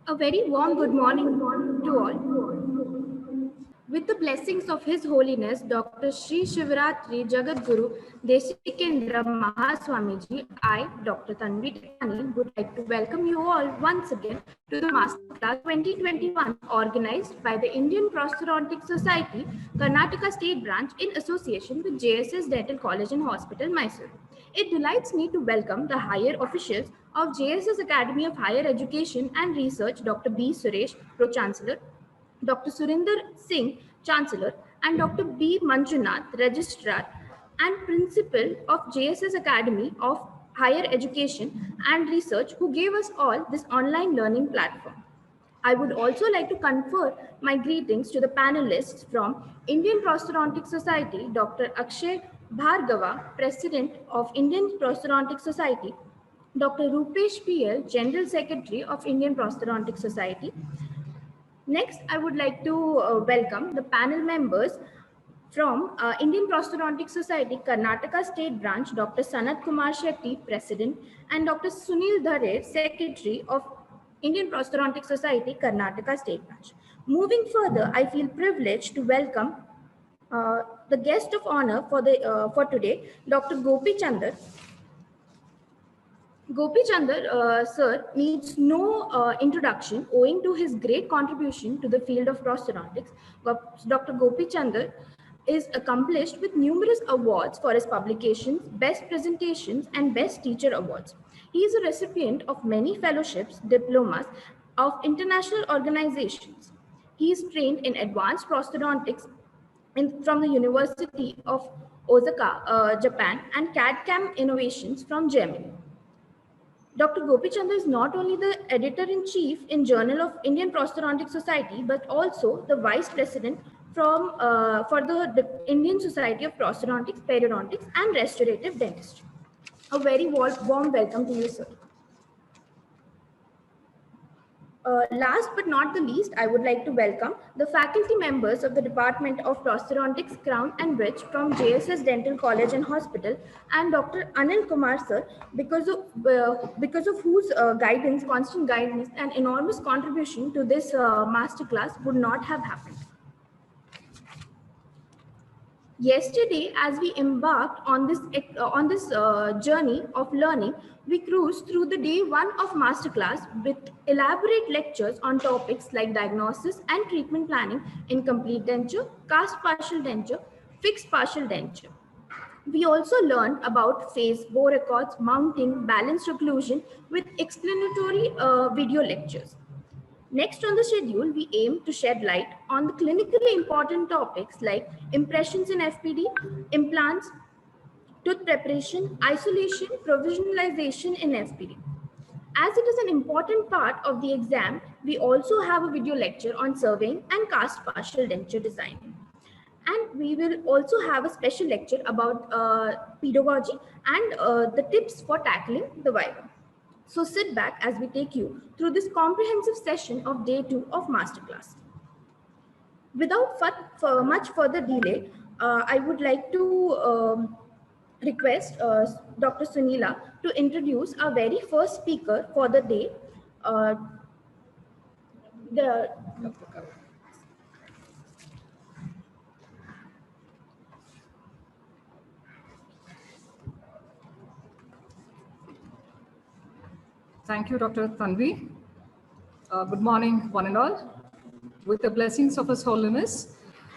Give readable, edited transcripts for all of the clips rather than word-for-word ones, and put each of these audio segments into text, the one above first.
A very warm good morning to all. With the blessings of His Holiness Dr. Sri Shivaratri Jagadguru Desikendra Mahaswamiji, I, Dr. Tanvi Tekani, would like to welcome you all once again to the Masterclass 2021 organized by the Indian Prosthodontic Society, Karnataka State Branch in association with JSS Dental College and Hospital, Mysore. It delights me to welcome the higher officials of JSS Academy of Higher Education and Research, Dr. B. Suresh, Pro-Chancellor, Dr. Surinder Singh, Chancellor, and Dr. B. Manjunath, Registrar and Principal of JSS Academy of Higher Education and Research, who gave us all this online learning platform. I would also like to confer my greetings to the panelists from Indian Prosthodontic Society, Dr. Akshay Bhargava, President of Indian Prosthodontic Society, Dr. Rupesh PL, General Secretary of Indian Prosthodontic Society. Next, I would like to welcome the panel members from Indian Prosthodontic Society, Karnataka State Branch, Dr. Sanat Kumar Shetty, President, and Dr. Sunil Dhare, Secretary of Indian Prosthodontic Society, Karnataka State Branch. Moving further, I feel privileged to welcome the guest of honor for today, Dr. Gopi Chandar. Gopi Chandar, sir, needs no introduction owing to his great contribution to the field of prosthodontics. Dr. Gopi Chandar is accomplished with numerous awards for his publications, best presentations, and best teacher awards. He is a recipient of many fellowships, diplomas of international organizations. He is trained in advanced prosthodontics from the University of Osaka, Japan, and CAD-CAM Innovations from Germany. Dr. Gopi Chandra is not only the editor-in-chief in Journal of Indian Prosthodontic Society, but also the vice president for the Indian Society of Prosthodontics, Periodontics, and Restorative Dentistry. A very warm welcome to you, sir. Last but not the least, I would like to welcome the faculty members of the Department of Prosthodontics, Crown and Bridge from JSS Dental College and Hospital, and Dr. Anil Kumar sir, because of whose guidance, constant guidance, and enormous contribution to this masterclass would not have happened. Yesterday, as we embarked on this journey of learning, we cruised through the day one of masterclass with elaborate lectures on topics like diagnosis and treatment planning, incomplete denture, cast partial denture, fixed partial denture. We also learned about phase, bow records, mounting, balanced occlusion with explanatory video lectures. Next on the schedule, we aim to shed light on the clinically important topics like impressions in FPD, implants, tooth preparation, isolation, provisionalization in FPD. As it is an important part of the exam, we also have a video lecture on surveying and cast partial denture design. And we will also have a special lecture about pedagogy and the tips for tackling the viva. So sit back as we take you through this comprehensive session of day 2 of Masterclass. Without much further delay, I would like to request Dr. Sunila to introduce our very first speaker for the day, Thank you, Dr. Tanvi. Good morning, one and all. With the blessings of His Holiness,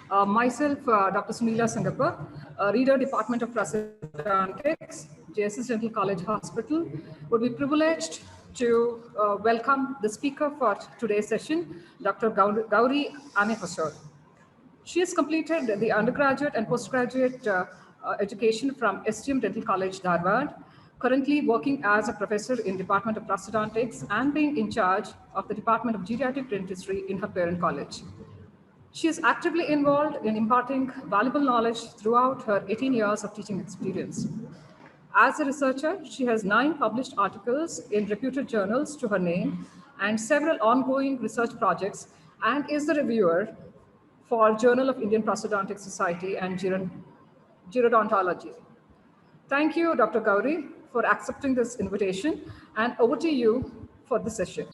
myself, Dr. Sunila Sangappa, Reader, Department of Prosthodontics, JSS Dental College Hospital, would be privileged to welcome the speaker for today's session, Dr. Gauri Anehosor. She has completed the undergraduate and postgraduate education from STM Dental College, Dharwad, currently working as a professor in Department of Prosthodontics and being in charge of the Department of Geriatric Dentistry in her parent college. She is actively involved in imparting valuable knowledge throughout her 18 years of teaching experience. As a researcher, she has 9 published articles in reputed journals to her name and several ongoing research projects, and is the reviewer for Journal of Indian Prosthodontic Society and Gerodontology. Thank you, Dr. Gauri, for accepting this invitation, and over to you for the session.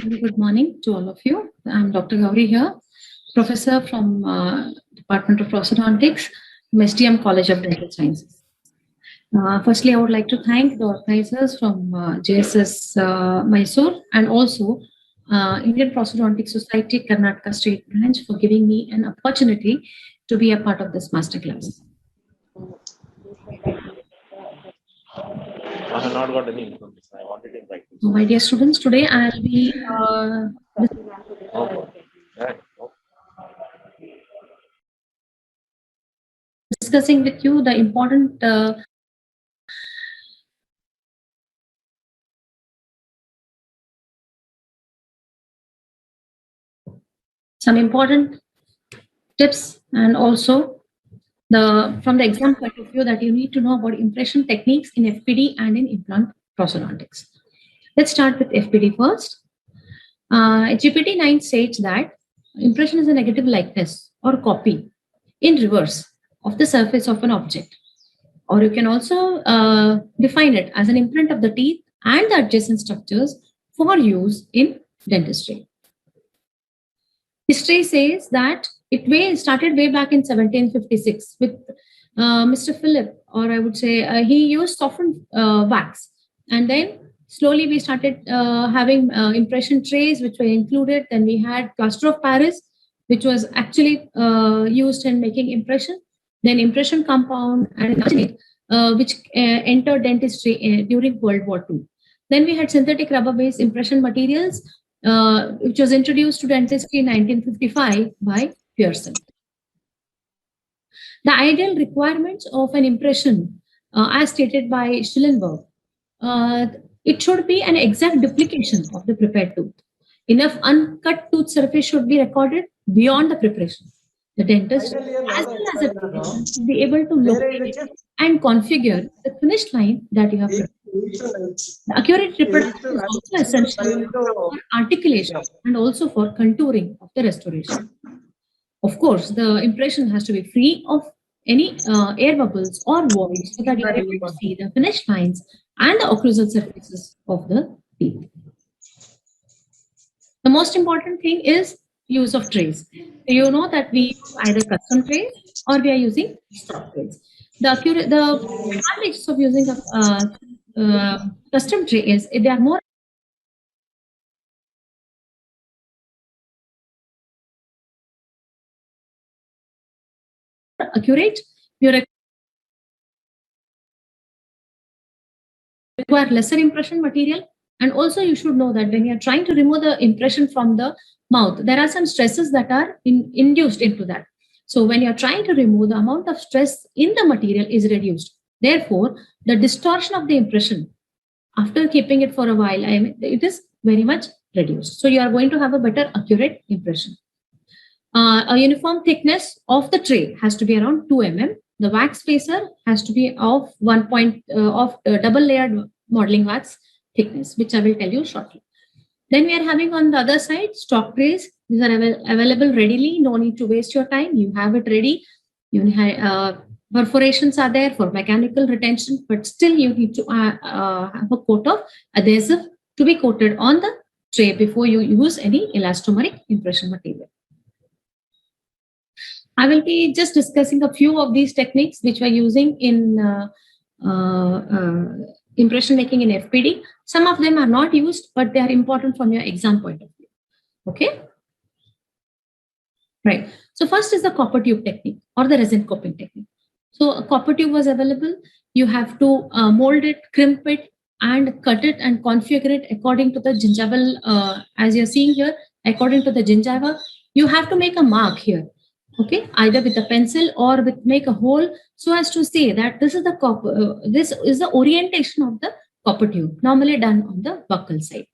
Very good morning to all of you. I'm Dr. Gauri here, professor from Department of Prosthodontics, SDM College of Dental Sciences. Firstly, I would like to thank the organizers from JSS Mysore and also Indian Prosthodontic Society Karnataka State Branch for giving me an opportunity to be a part of this masterclass. I have not got any information. I wanted to invite you. So, my dear students, today I'll be discussing with you the important some important tips, and also from the exam point of view that you need to know about impression techniques in FPD and in implant prosthodontics. Let's start with FPD first. GPT 9 states that impression is a negative likeness or copy in reverse of the surface of an object. Or you can also define it as an imprint of the teeth and the adjacent structures for use in dentistry. History says that it started way back in 1756 with Mr. Philip, or I would say he used softened wax. And then slowly we started having impression trays, which were included. Then we had plaster of Paris, which was actually used in making impression. Then impression compound and which entered dentistry during World War II. Then we had synthetic rubber-based impression materials, which was introduced to dentistry in 1955 by Pearson. The ideal requirements of an impression, as stated by Schillenberg, it should be an exact duplication of the prepared tooth. Enough uncut tooth surface should be recorded beyond the preparation. The dentist, as well as the patient, should be able to locate and configure the finished line that you have prepared. The accurate reproduction is also essential for articulation and also for contouring of the restoration. Of course, the impression has to be free of any air bubbles or voids so that you are able to see the finished lines and the occlusal surfaces of the teeth. The most important thing is use of trays. So you know that we use either custom trays or we are using stock trays. The advantages of using a custom tray is they are more accurate. You require lesser impression material, and also you should know that when you are trying to remove the impression from the mouth, there are some stresses that are induced into that. So when you are trying to remove, the amount of stress in the material is reduced. Therefore, the distortion of the impression after keeping it for a while, it is very much reduced. So you are going to have a better accurate impression. A uniform thickness of the tray has to be around 2 mm. The wax spacer has to be of double layered modeling wax thickness, which I will tell you shortly. Then we are having on the other side stock trays. These are available readily. No need to waste your time. You have it ready. You have perforations are there for mechanical retention, but still you need to have a coat of adhesive to be coated on the tray before you use any elastomeric impression material. I will be just discussing a few of these techniques which we're using in impression making in FPD. Some of them are not used, but they are important from your exam point of view. Okay? Right. So first is the copper tube technique or the resin coping technique. So a copper tube was available. You have to mold it, crimp it, and cut it and configure it according to the gingival, as you're seeing here, according to the gingiva. You have to make a mark here. Okay, either with a pencil or make a hole so as to say that this is the copper, this is the orientation of the copper tube, normally done on the buccal side.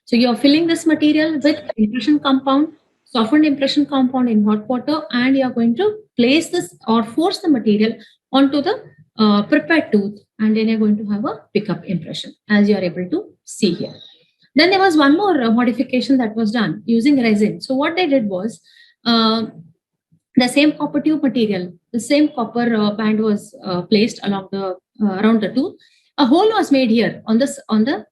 So you are filling this material with impression compound, softened impression compound in hot water, and you are going to place this or force the material onto the prepared tooth, and then you're going to have a pickup impression, as you are able to see here. Then there was one more modification that was done using resin. So what they did was, the same copper tube material, the same copper band was placed along the around the tooth. A hole was made here on the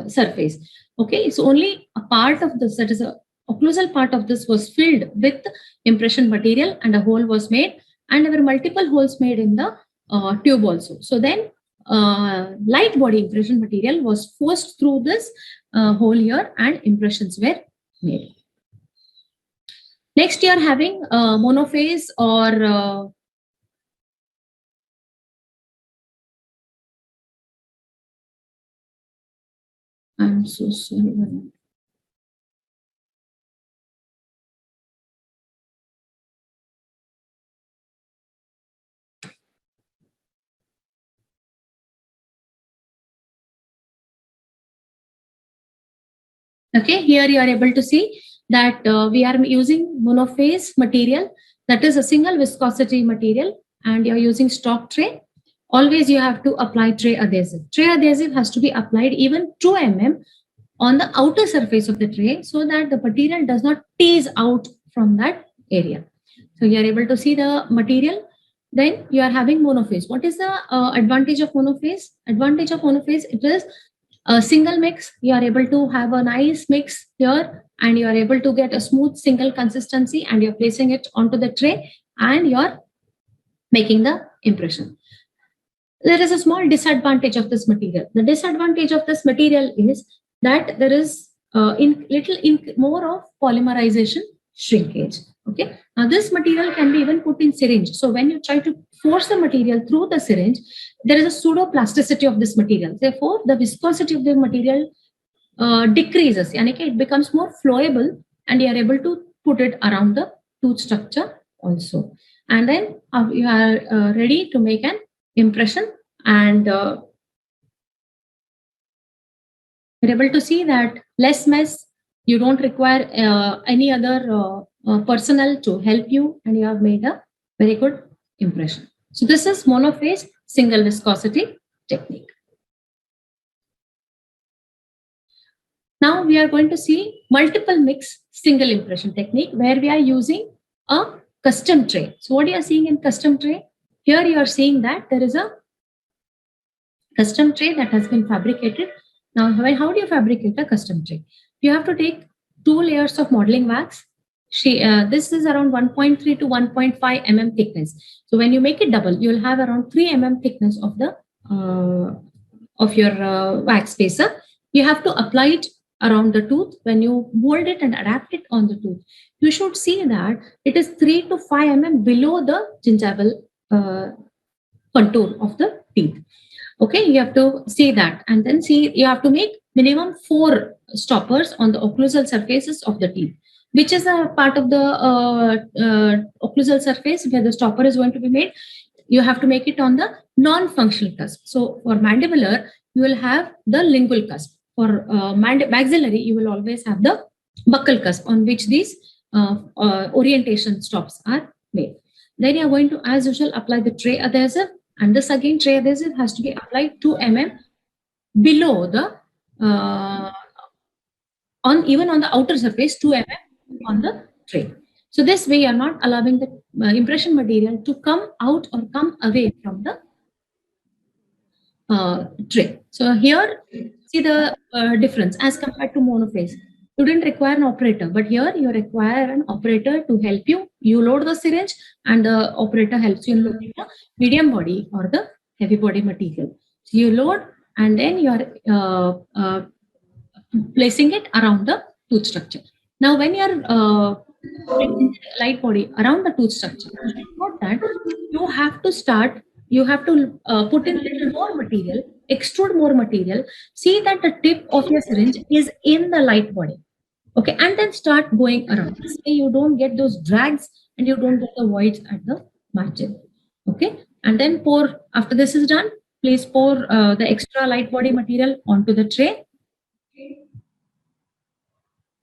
surface. Okay, so only a part of this, that is a occlusal part of this, was filled with impression material, and a hole was made, and there were multiple holes made in the tube also. So then light body impression material was forced through this hole here, and impressions were made. Next, you are having monophase or I'm so sorry. Okay, here you are able to see that we are using monophase material, that is a single viscosity material, and you're using stock tray. Always you have to apply tray adhesive. Tray adhesive has to be applied even 2 mm on the outer surface of the tray, so that the material does not tease out from that area. So you are able to see the material. Then you are having monophase. What is the advantage of monophase? Advantage of monophase, it is a single mix. You are able to have a nice mix here, and you are able to get a smooth single consistency, and you're placing it onto the tray, and you're making the impression. There is a small disadvantage of this material. The disadvantage of this material is that there is more of polymerization shrinkage. Okay. Now this material can be even put in syringe. So when you try to force the material through the syringe, there is a pseudoplasticity of this material. Therefore, the viscosity of the material decreases. It becomes more flowable, and you are able to put it around the tooth structure also. And then you are ready to make an impression, and you're able to see that less mess. You don't require any other personnel to help you, and you have made a very good impression. So this is monophase single viscosity technique. Now we are going to see multiple mix single impression technique, where we are using a custom tray. So what you are seeing in custom tray, here you are seeing that there is a custom tray that has been fabricated. Now, how do you fabricate a custom tray? You have to take 2 layers of modeling wax. This is around 1.3 to 1.5 mm thickness. So when you make it double, you will have around 3 mm thickness of the of your wax spacer. You have to apply it around the tooth. When you mold it and adapt it on the tooth, you should see that it is 3 to 5 mm below the gingival contour of the teeth. Okay, you have to see that, and then see you have to make minimum 4 stoppers on the occlusal surfaces of the teeth, which is a part of the occlusal surface where the stopper is going to be made. You have to make it on the non-functional cusp. So for mandibular, you will have the lingual cusp. For maxillary, you will always have the buccal cusp on which these orientation stops are made. Then you are going to, as usual, apply the tray adhesive. And this again, tray adhesive has to be applied 2 mm below the, even on the outer surface, 2 mm on the tray. So this way, you are not allowing the impression material to come out or come away from the tray. So here, see the difference as compared to monophase. You didn't require an operator, but here you require an operator to help you. You load the syringe, and the operator helps you in loading the medium body or the heavy body material. So you load, and then you are placing it around the tooth structure. Now, when you are light body around the tooth structure, note that you have to start. You have to put in little more material, extrude more material. See that the tip of your syringe is in the light body. Okay, and then start going around. This way you don't get those drags, and you don't get the voids at the margin. Okay, and then pour. After this is done, please pour the extra light body material onto the tray.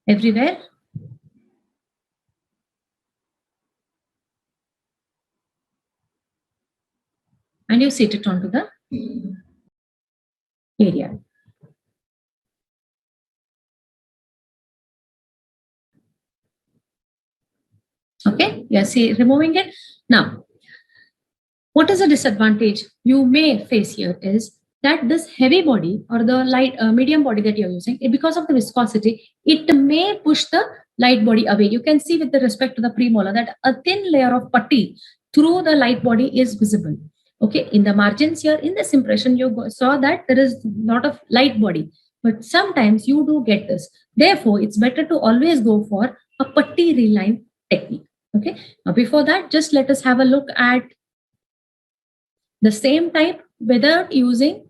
Everywhere. And you set it onto the area. Okay, you see removing it. Now, what is a disadvantage you may face here is that this heavy body or the light medium body that you're using, because of the viscosity, it may push the light body away. You can see with the respect to the premolar that a thin layer of putty through the light body is visible. Okay, in the margins here, in this impression, you saw that there is a lot of light body, but sometimes you do get this. Therefore, it's better to always go for a putty reline technique. Okay, now before that, just let us have a look at the same type without using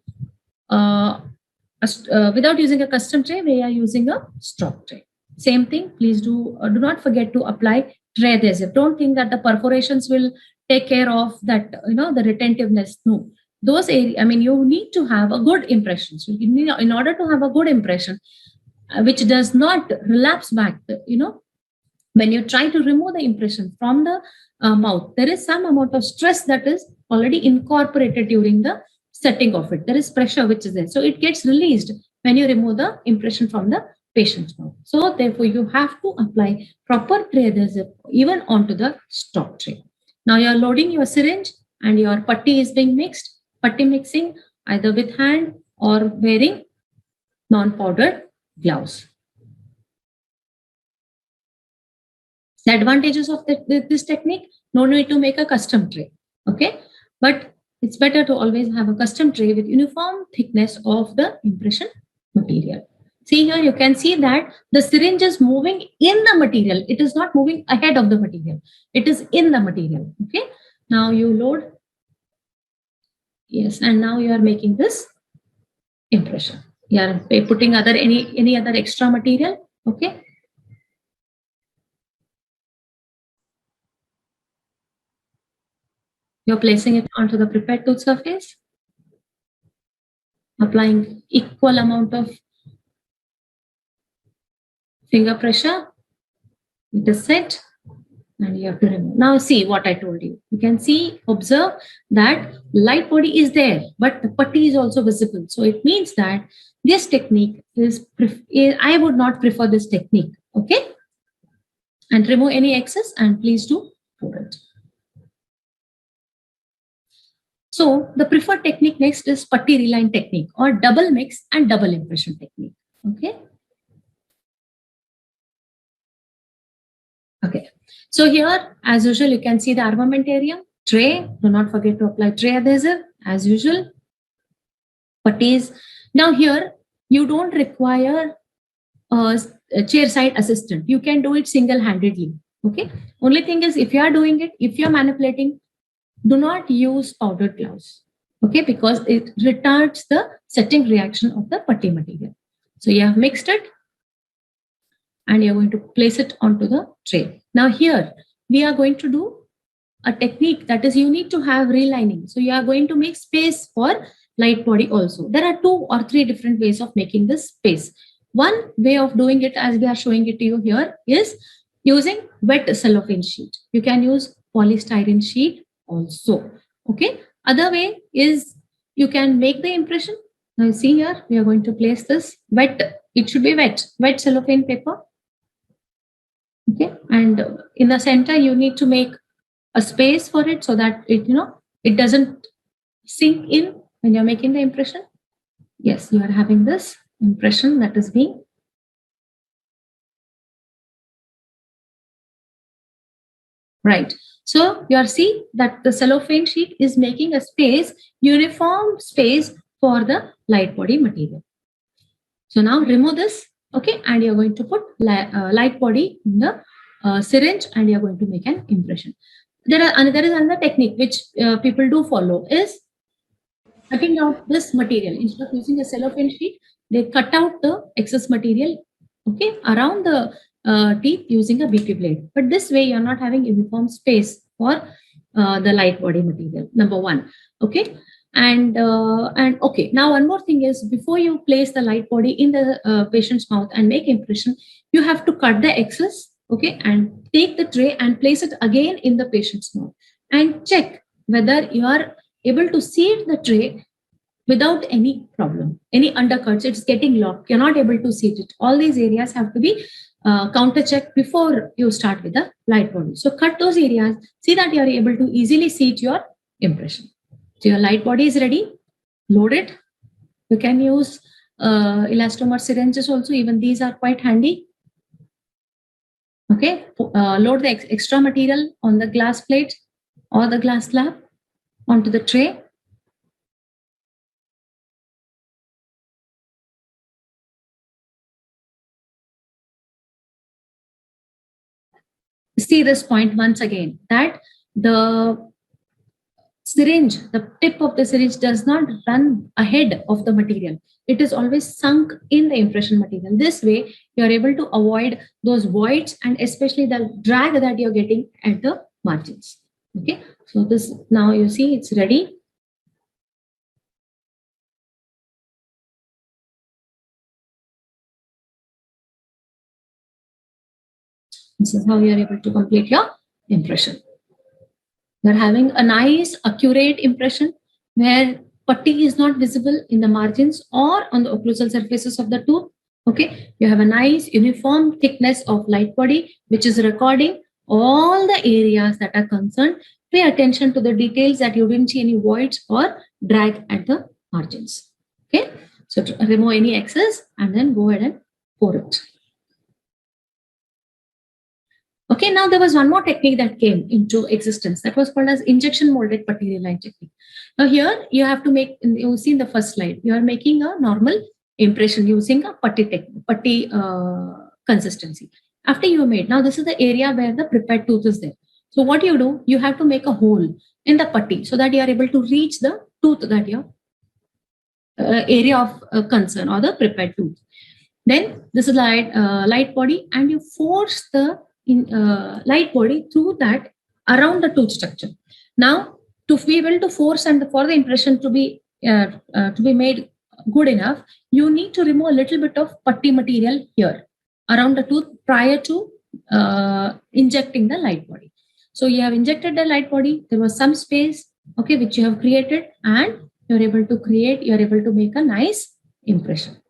without using a custom tray. We are using a stock tray. Same thing. Please do not forget to apply tray adhesive. Don't think that the perforations will take care of that, the retentiveness. No, those areas, I mean, you need to have a good impression. So you need, in order to have a good impression, which does not relapse back, when you try to remove the impression from the mouth, there is some amount of stress that is already incorporated during the setting of it. There is pressure which is there. So it gets released when you remove the impression from the patient's mouth. So therefore, you have to apply proper tray adhesive even onto the stock tray. Now you are loading your syringe and your putty is being mixed. Putty mixing either with hand or wearing non-powdered gloves. The advantages of this technique, no need to make a custom tray. Okay, but it's better to always have a custom tray with uniform thickness of the impression material. See here, you can see that the syringe is moving in the material. It is not moving ahead of the material. It is in the material. Okay. Now you load. Yes. And now you are making this impression. You are putting any other extra material. Okay. You're placing it onto the prepared tooth surface. Applying equal amount of finger pressure. It is set and you have to remove. Now see what I told you. You can see, observe that light body is there, but the putty is also visible. So it means that this technique I would not prefer this technique. Okay. And remove any excess and please do pour it. So the preferred technique next is putty reline technique or double mix and double impression technique. Okay. Okay, so here, as usual, you can see the armamentarium, tray. Do not forget to apply tray adhesive, as usual. Putties. Now here, you don't require a chair side assistant. You can do it single-handedly. Okay. Only thing is, if you are doing it, if you are manipulating, do not use powdered gloves. Okay, because it retards the setting reaction of the putty material. So you have mixed it. And you're going to place it onto the tray. Now here, we are going to do a technique that is you need to have relining. So you are going to make space for light body also. There are 2 or 3 different ways of making this space. One way of doing it, as we are showing it to you here, is using wet cellophane sheet. You can use polystyrene sheet also. Okay. Other way is you can make the impression. Now you see here, we are going to place this wet. It should be wet cellophane paper. Okay, and in the center, you need to make a space for it so that it doesn't sink in when you're making the impression. Yes, you are having this impression that is being right. So you see that the cellophane sheet is making a space, uniform space for the light body material. So now remove this. Okay, and you're going to put light body in the syringe and you're going to make an impression. There is another technique which people do follow is cutting out this material. Instead of using a cellophane sheet, they cut out the excess material, okay, around the teeth using a BP blade. But this way, you're not having uniform space for the light body material, number 1. Okay. And okay, now one more thing is before you place the light body in the patient's mouth and make impression, you have to cut the excess, okay, and take the tray and place it again in the patient's mouth and check whether you are able to seat the tray without any problem, any undercuts. It's getting locked. You're not able to seat it. All these areas have to be counter checked before you start with the light body. So cut those areas. See that you are able to easily seat your impression. So your light body is ready. Load it. You can use elastomer syringes also. Even these are quite handy. Okay, load the extra material on the glass plate or the glass slab onto the tray. See this point once again, that the syringe, the tip of the syringe does not run ahead of the material. It is always sunk in the impression material. This way, you are able to avoid those voids and especially the drag that you're getting at the margins. Okay, so this, now you see it's ready. This is how you are able to complete your impression. You're having a nice, accurate impression where putty is not visible in the margins or on the occlusal surfaces of the tooth. Okay, you have a nice uniform thickness of light body, which is recording all the areas that are concerned. Pay attention to the details that you didn't see any voids or drag at the margins. Okay, so to remove any excess and then go ahead and pour it. Okay, now there was one more technique that came into existence that was called as injection molded putty reline technique. Now here you have to make, you see in the first slide, you are making a normal impression using a putty consistency. After you made, now this is the area where the prepared tooth is there. So what you do, you have to make a hole in the putty so that you are able to reach the tooth that your area of concern or the prepared tooth. Then this is light body, and you force the light body through that around the tooth structure. Now, to be able to force and for the impression to be made good enough, you need to remove a little bit of putty material here around the tooth prior to injecting the light body. So you have injected the light body. There was some space, okay, which you have created, and you're able to make a nice impression.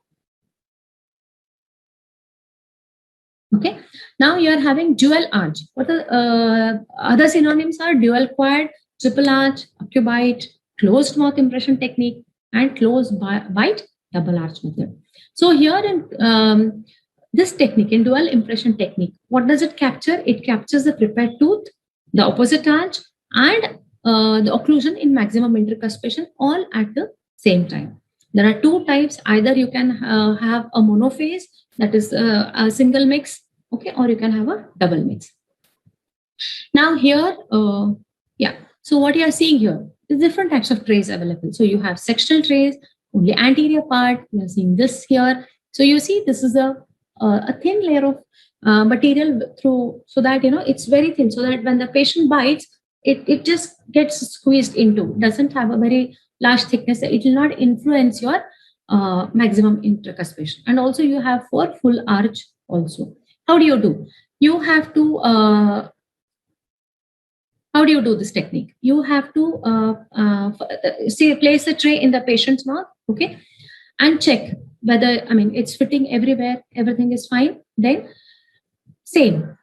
Okay, now you are having dual arch. What the other synonyms are? Dual quad, triple arch, ocubite, closed mouth impression technique, and closed bite double arch method. So here in this technique, in dual impression technique, what does it capture? It captures the prepared tooth, the opposite arch, and the occlusion in maximum intercuspation all at the same time. There are two types. Either you can have a monophase, that is a single mix, okay, or you can have a double mix. Now here, so what you are seeing here is different types of trays available. So you have sectional trays, only anterior part. You are seeing this here. So you see this is a thin layer of material through, so that it's very thin, so that when the patient bites, it just gets squeezed into, doesn't have a very large thickness. It will not influence your maximum intercuspation. And also you have for full arch also. How do you do? You have to, how do you do this technique? You have to place the tray in the patient's mouth, okay, and check whether, it's fitting everywhere, everything is fine. Then same,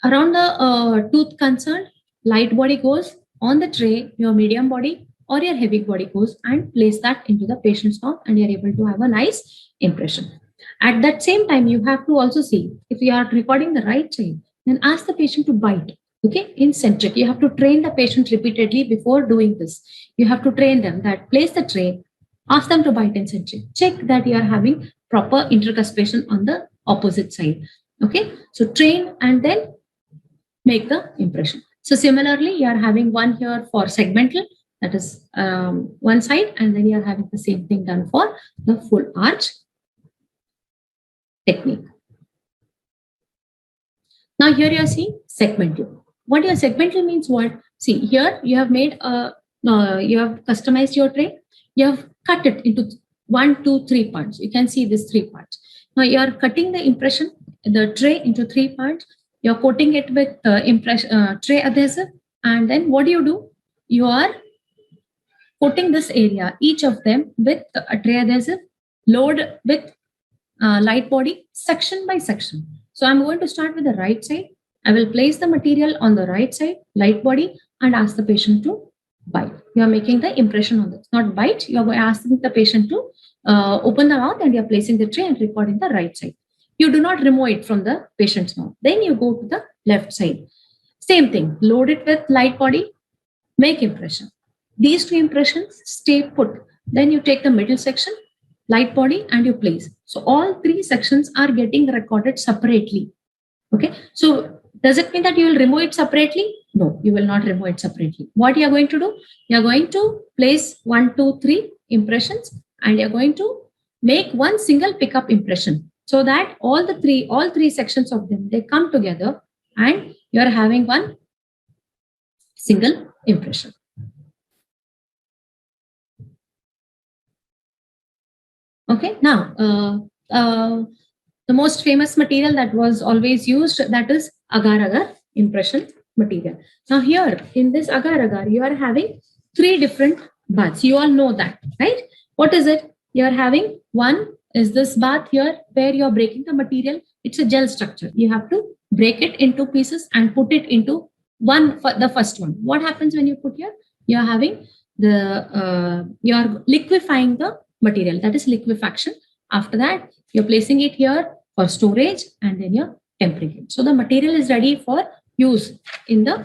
around the tooth concerned, light body goes on the tray, your medium body or your heavy body goes and place that into the patient's mouth, and you're able to have a nice impression. At that same time, you have to also see, if you are recording the right side, then ask the patient to bite, okay, in centric. You have to train the patient repeatedly before doing this. You have to train them that place the tray, ask them to bite in centric. Check that you are having proper intercuspation on the opposite side, okay. So train and then make the impression. So similarly, you are having one here for segmental, that is one side, and then you are having the same thing done for the full arch technique. Now here you are seeing segmental. What your segmental means? What? See here you have made you have customized your tray. You have cut it into 1, 2, 3 parts. You can see these 3 parts. Now you are cutting the impression, the tray into 3 parts. You are coating it with tray adhesive, and then what do? You are coating this area, each of them with a tray adhesive, load with light body section by section. So I'm going to start with the right side. I will place the material on the right side, light body, and ask the patient to bite. You are making the impression on this, not bite. You are asking the patient to open the mouth and you are placing the tray and recording the right side. You do not remove it from the patient's mouth. Then you go to the left side. Same thing, load it with light body, make impression. These two impressions stay put. Then you take the middle section, light body, and you place. So all three sections are getting recorded separately. Okay. So does it mean that you will remove it separately? No, you will not remove it separately. What you are going to do? You are going to place 1, 2, 3 impressions, and you are going to make one single pickup impression, so that all three sections of them, they come together and you are having one single impression. Okay. Now, the most famous material that was always used, that is agar-agar impression material. Now here in this agar-agar, you are having 3 different baths. You all know that, right? What is it? You are having one is this bath here where you are breaking the material. It's a gel structure. You have to break it into pieces and put it into the first one. What happens when you put here? You are having you are liquefying the material, that is liquefaction. After that, you're placing it here for storage and then you're tempering it. So the material is ready for use in the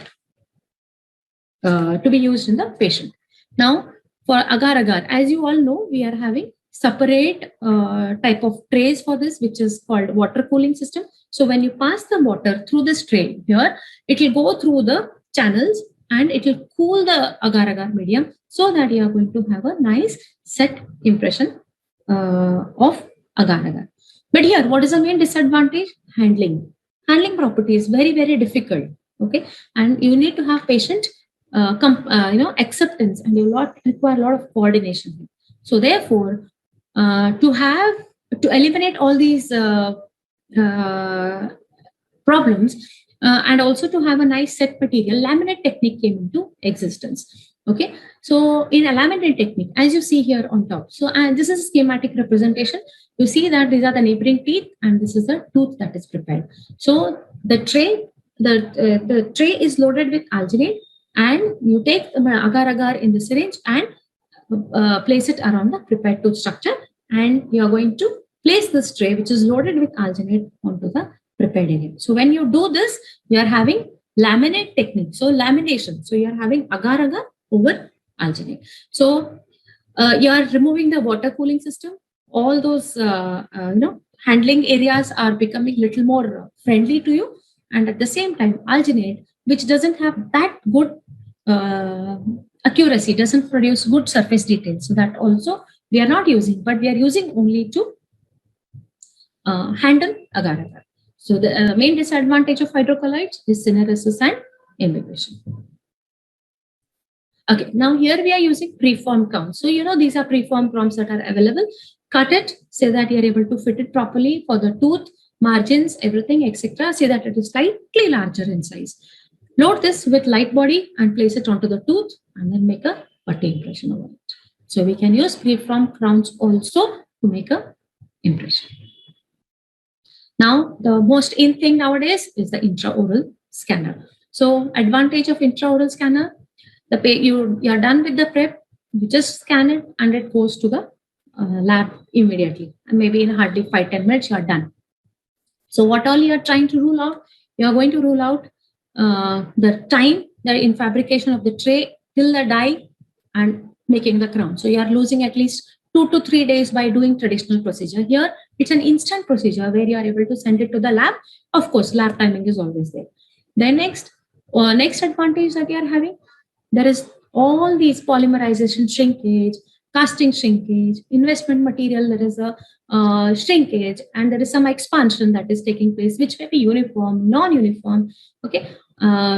to be used in the patient. Now for agar-agar, as you all know, we are having separate type of trays for this, which is called water cooling system. So when you pass the water through this tray here, it will go through the channels and it will cool the agar-agar medium, so that you are going to have a nice set impression of agar-agar. But here, what is the main disadvantage? Handling property is very, very difficult. Okay, and you need to have patient acceptance, and you require a lot of coordination. So therefore, to eliminate all these problems, and also to have a nice set material, laminate technique came into existence. Okay, so in a laminate technique, as you see here on top, so this is a schematic representation. You see that these are the neighboring teeth, and this is the tooth that is prepared. So the tray is loaded with alginate, and you take the agar-agar in the syringe and place it around the prepared tooth structure, and you are going to place this tray, which is loaded with alginate, onto the prepared area. So when you do this, you are having laminate technique. So lamination. So you are having agar-agar over alginate. So you are removing the water cooling system. All those handling areas are becoming little more friendly to you, and at the same time, alginate, which doesn't have that good accuracy, doesn't produce good surface details. So that also we are not using, but we are using only to handle agar-agar. So the main disadvantage of hydrocolloids is syneresis and imbibition. Okay, now here we are using preform crowns. So these are preform crowns that are available. Cut it, say that you are able to fit it properly for the tooth, margins, everything, etc. Say that it is slightly larger in size. Load this with light body and place it onto the tooth, and then make a putty impression over it. So we can use preform crowns also to make a impression. Now, the most in thing nowadays is the intraoral scanner. So advantage of intraoral scanner, you are done with the prep, you just scan it and it goes to the lab immediately. And maybe in hardly 5-10 minutes, you are done. So what all you are trying to rule out? You are going to rule out the time in fabrication of the tray till the die and making the crown. So you are losing at least 2 to 3 days by doing traditional procedure. Here, it's an instant procedure where you are able to send it to the lab. Of course, lab timing is always there. Then next advantage that you are having, there is all these polymerization shrinkage, casting shrinkage, investment material, there is a shrinkage, and there is some expansion that is taking place, which may be uniform, non-uniform, okay,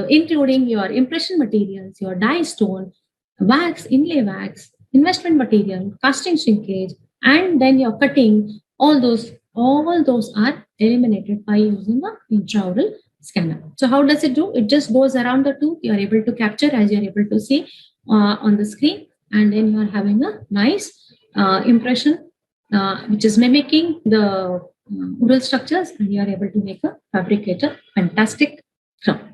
including your impression materials, your dye stone, wax, inlay wax, investment material, casting shrinkage, and then your cutting, all those are eliminated by using the intraoral scanner. So how does it do? It just goes around the tooth. You are able to capture, as you are able to see on the screen, and then you are having a nice impression which is mimicking the oral structures, and you are able to make a fabricator fantastic crown.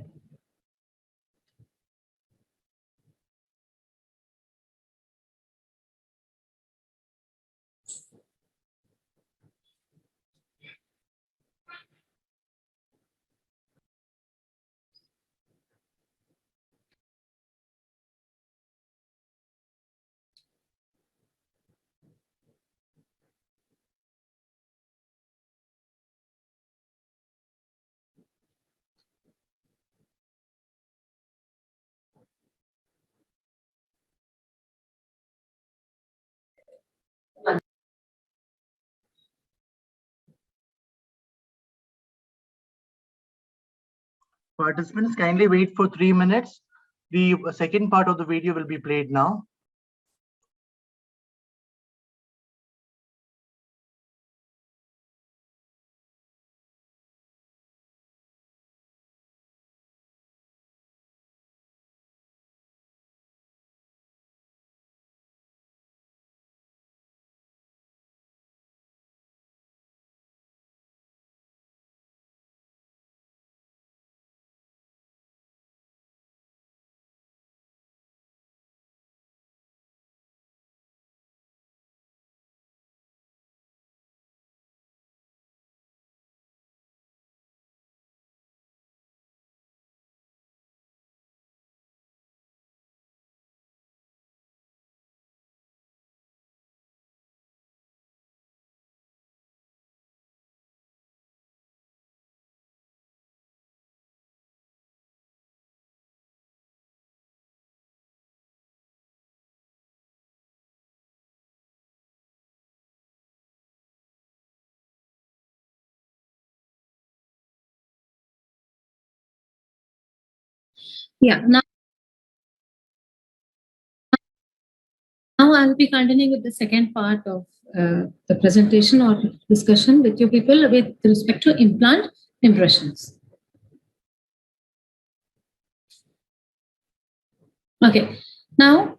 Participants, kindly wait for 3 minutes. The second part of the video will be played now. Yeah. Now I'll be continuing with the second part of the presentation or discussion with you people with respect to implant impressions. Okay. Now,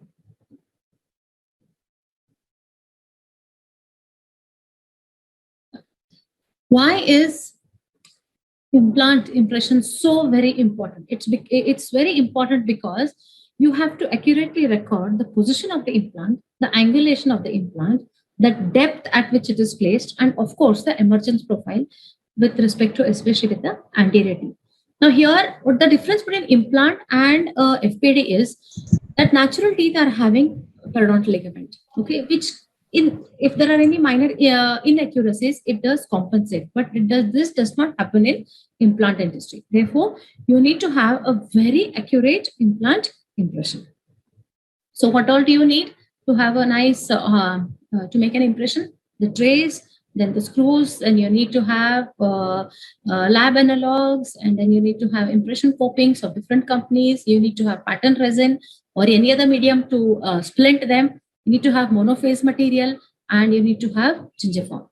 why is implant impression so very important? It's very important because you have to accurately record the position of the implant, the angulation of the implant, the depth at which it is placed, and of course the emergence profile with respect to especially with the anterior teeth. Now here, what the difference between implant and FPD is that natural teeth are having periodontal ligament, okay, which if there are any minor inaccuracies, it does compensate, but this does not happen in implant dentistry. Therefore, you need to have a very accurate implant impression. So what all do you need to have a nice, to make an impression? The trays, then the screws, and you need to have lab analogs, and then you need to have impression copings of different companies. You need to have pattern resin or any other medium to splint them. You need to have monophase material, and you need to have gingiform.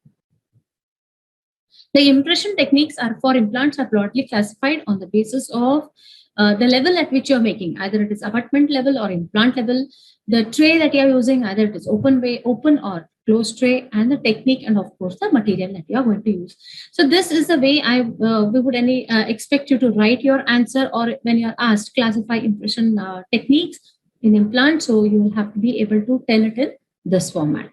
The impression techniques are for implants are broadly classified on the basis of the level at which you're making, either it is abutment level or implant level, the tray that you're using, either it is open or closed tray, and the technique, and of course the material that you are going to use. So this is the way we would expect you to write your answer, or when you are asked classify impression techniques in implant, so you will have to be able to tell it in this format.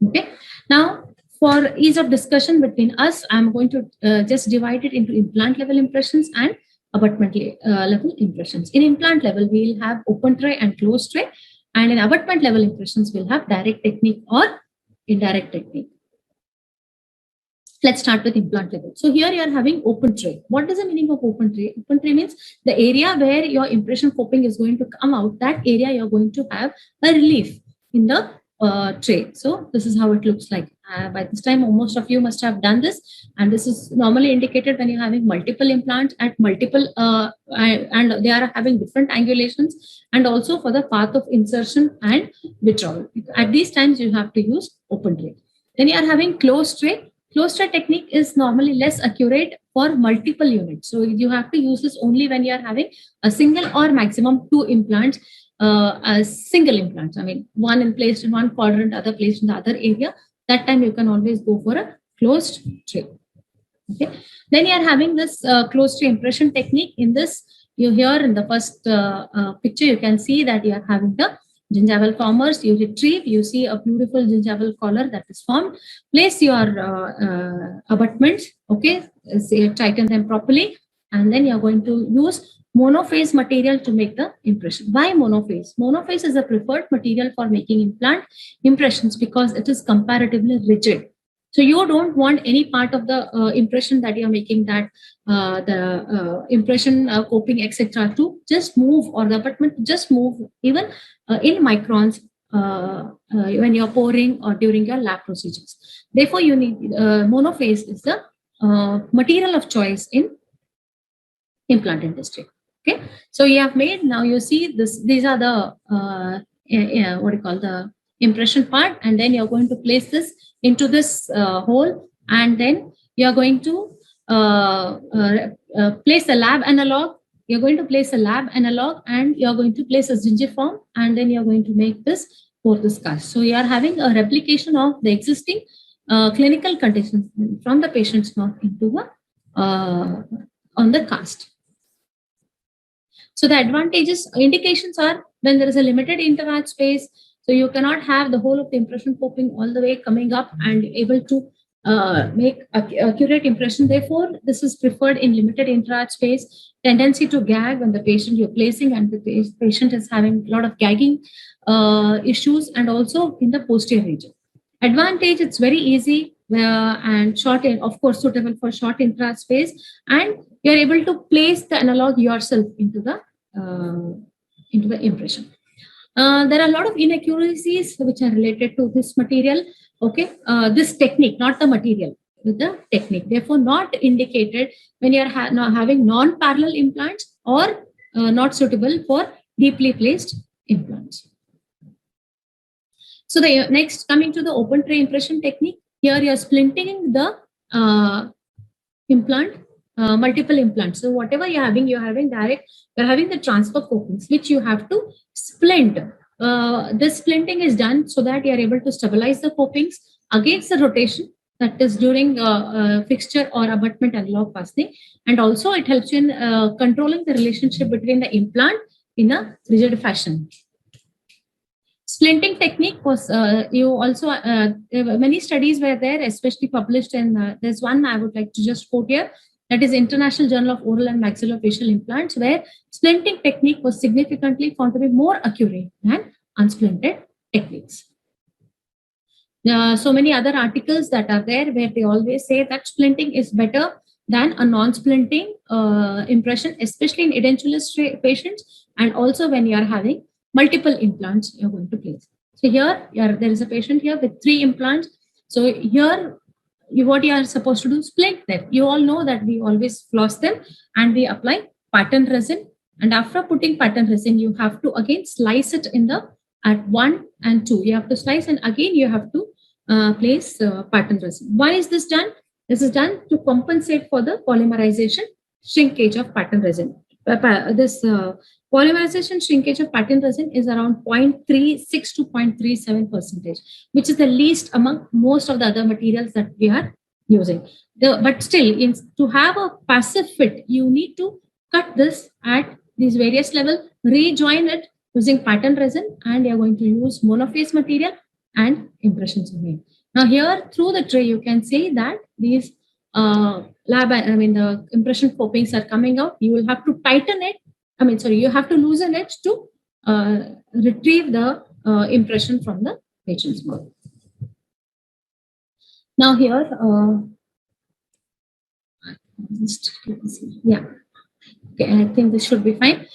Okay. Now, for ease of discussion between us, I'm going to just divide it into implant level impressions and abutment level impressions. In implant level, we'll have open tray and closed tray, and in abutment level impressions, we'll have direct technique or indirect technique. Let's start with implant level. So here you are having open tray. What is the meaning of open tray? Open tray means the area where your impression coping is going to come out, that area you're going to have a relief in the tray. So this is how it looks like. By this time, most of you must have done this, and this is normally indicated when you're having multiple implants at multiple, and they are having different angulations, and also for the path of insertion and withdrawal. At these times, you have to use open tray. Then you are having closed tray. Closed tray technique is normally less accurate for multiple units. So you have to use this only when you are having a single or maximum 2 implants. As single implants, I mean, one placed in one quadrant, other placed in the other area. That time you can always go for a closed tray. Okay. Then you are having this closed tray impression technique. In this, you here in the first picture, you can see that you are having the gingival formers. You retrieve, you see a beautiful gingival collar that is formed. Place your abutments. Okay, so you tighten them properly, and then you are going to use monophase material to make the impression. Why monophase? Monophase is a preferred material for making implant impressions because it is comparatively rigid. So you don't want any part of the impression that you're making, that the impression coping, etc., to just move, or the abutment just move even in microns when you're pouring or during your lab procedures. Therefore, you need monophase is the material of choice in implant industry. Okay, so you have made, now you see this, these are the what do you call, the impression part, and then you're going to place this into this hole, and then you're going to place a lab analog. You're going to place a lab analog, and you're going to place a gingiform, and then you're going to make this porous cast. So you are having a replication of the existing clinical conditions from the patient's mouth into the on the cast. So the advantages, indications are when there is a limited interarch space, so you cannot have the whole of the impression coping all the way coming up and able to make accurate impression. Therefore, this is preferred in limited interarch space. Tendency to gag when the patient you're placing and the patient is having a lot of gagging issues, and also in the posterior region. Advantage, it's very easy and short, of course, suitable for short interarch space, and you're able to place the analog yourself into the impression. There are a lot of inaccuracies which are related to this material. Okay, this technique, not the material, with the technique. Therefore, not indicated when you are having non-parallel implants, or not suitable for deeply placed implants. So the next, coming to the open tray impression technique, here you are splinting the implant, multiple implants. So whatever you're having direct, you're having the transfer copings, which you have to splint. This splinting is done so that you are able to stabilize the copings against the rotation, that is during fixture or abutment analog fastening, and also it helps you in controlling the relationship between the implant in a rigid fashion. Splinting technique was, you also, many studies were there, especially published, and there's one I would like to just quote here, that is International Journal of Oral and Maxillofacial Implants, where splinting technique was significantly found to be more accurate than unsplinted techniques. So many other articles that are there where they always say that splinting is better than a non-splinting impression, especially in edentulous patients, and also when you are having multiple implants you're going to place. So here, there is a patient here with 3 implants. So here, what you are supposed to do, splint them. You all know that we always floss them and we apply pattern resin. And after putting pattern resin, you have to again slice it in the at 1 and 2. You have to slice, and again you have to place pattern resin. Why is this done? This is done to compensate for the polymerization shrinkage of pattern resin. This polymerization shrinkage of pattern resin is around 0.36 to 0.37%, which is the least among most of the other materials that we are using. But still, to have a passive fit, you need to cut this at these various levels, rejoin it using pattern resin, and you're going to use monophase material and impressions are made. Now here, through the tray, you can see that these the impression copings are coming out. You will have to tighten it. You have to loosen it to retrieve the impression from the patient's mouth. Now here, yeah. Okay, I think this should be fine.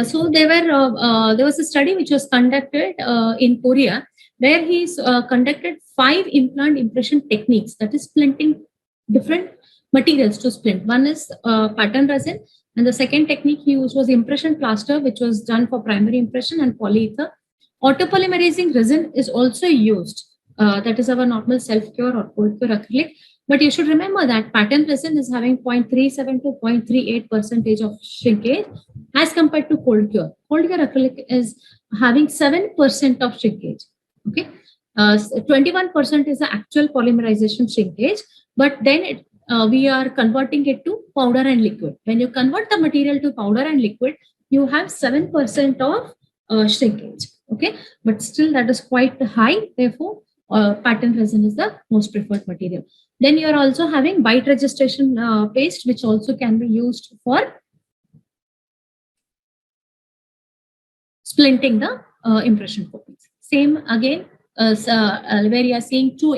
So there was a study which was conducted in Korea, where he's conducted 5 implant impression techniques, that is splinting different materials to splint. One is pattern resin, and the second technique he used was impression plaster, which was done for primary impression, and polyether. Autopolymerizing resin is also used. That is our normal self-cure or cold cure acrylic. But you should remember that pattern resin is having 0.37 to 0.38% of shrinkage as compared to cold cure. Cold cure acrylic is having 7% of shrinkage. Okay, 21% is the actual polymerization shrinkage, but then we are converting it to powder and liquid. When you convert the material to powder and liquid, you have 7% of shrinkage. Okay, but still that is quite high. Therefore, pattern resin is the most preferred material. Then you are also having bite registration paste, which also can be used for splinting the impression copings. Same again, where you are seeing two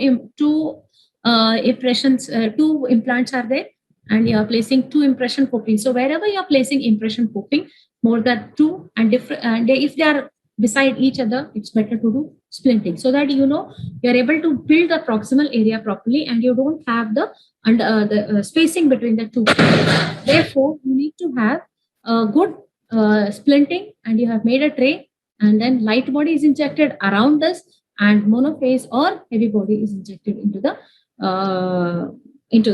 impressions, 2 implants are there, and you are placing 2 impression copings. So wherever you are placing impression coping, more than 2 and different, and if they are beside each other, it's better to do splinting, so that you are able to build the proximal area properly, and you don't have the and the spacing between the two. Therefore, you need to have a good splinting, and you have made a tray, and then light body is injected around this, and monophase or heavy body is injected into the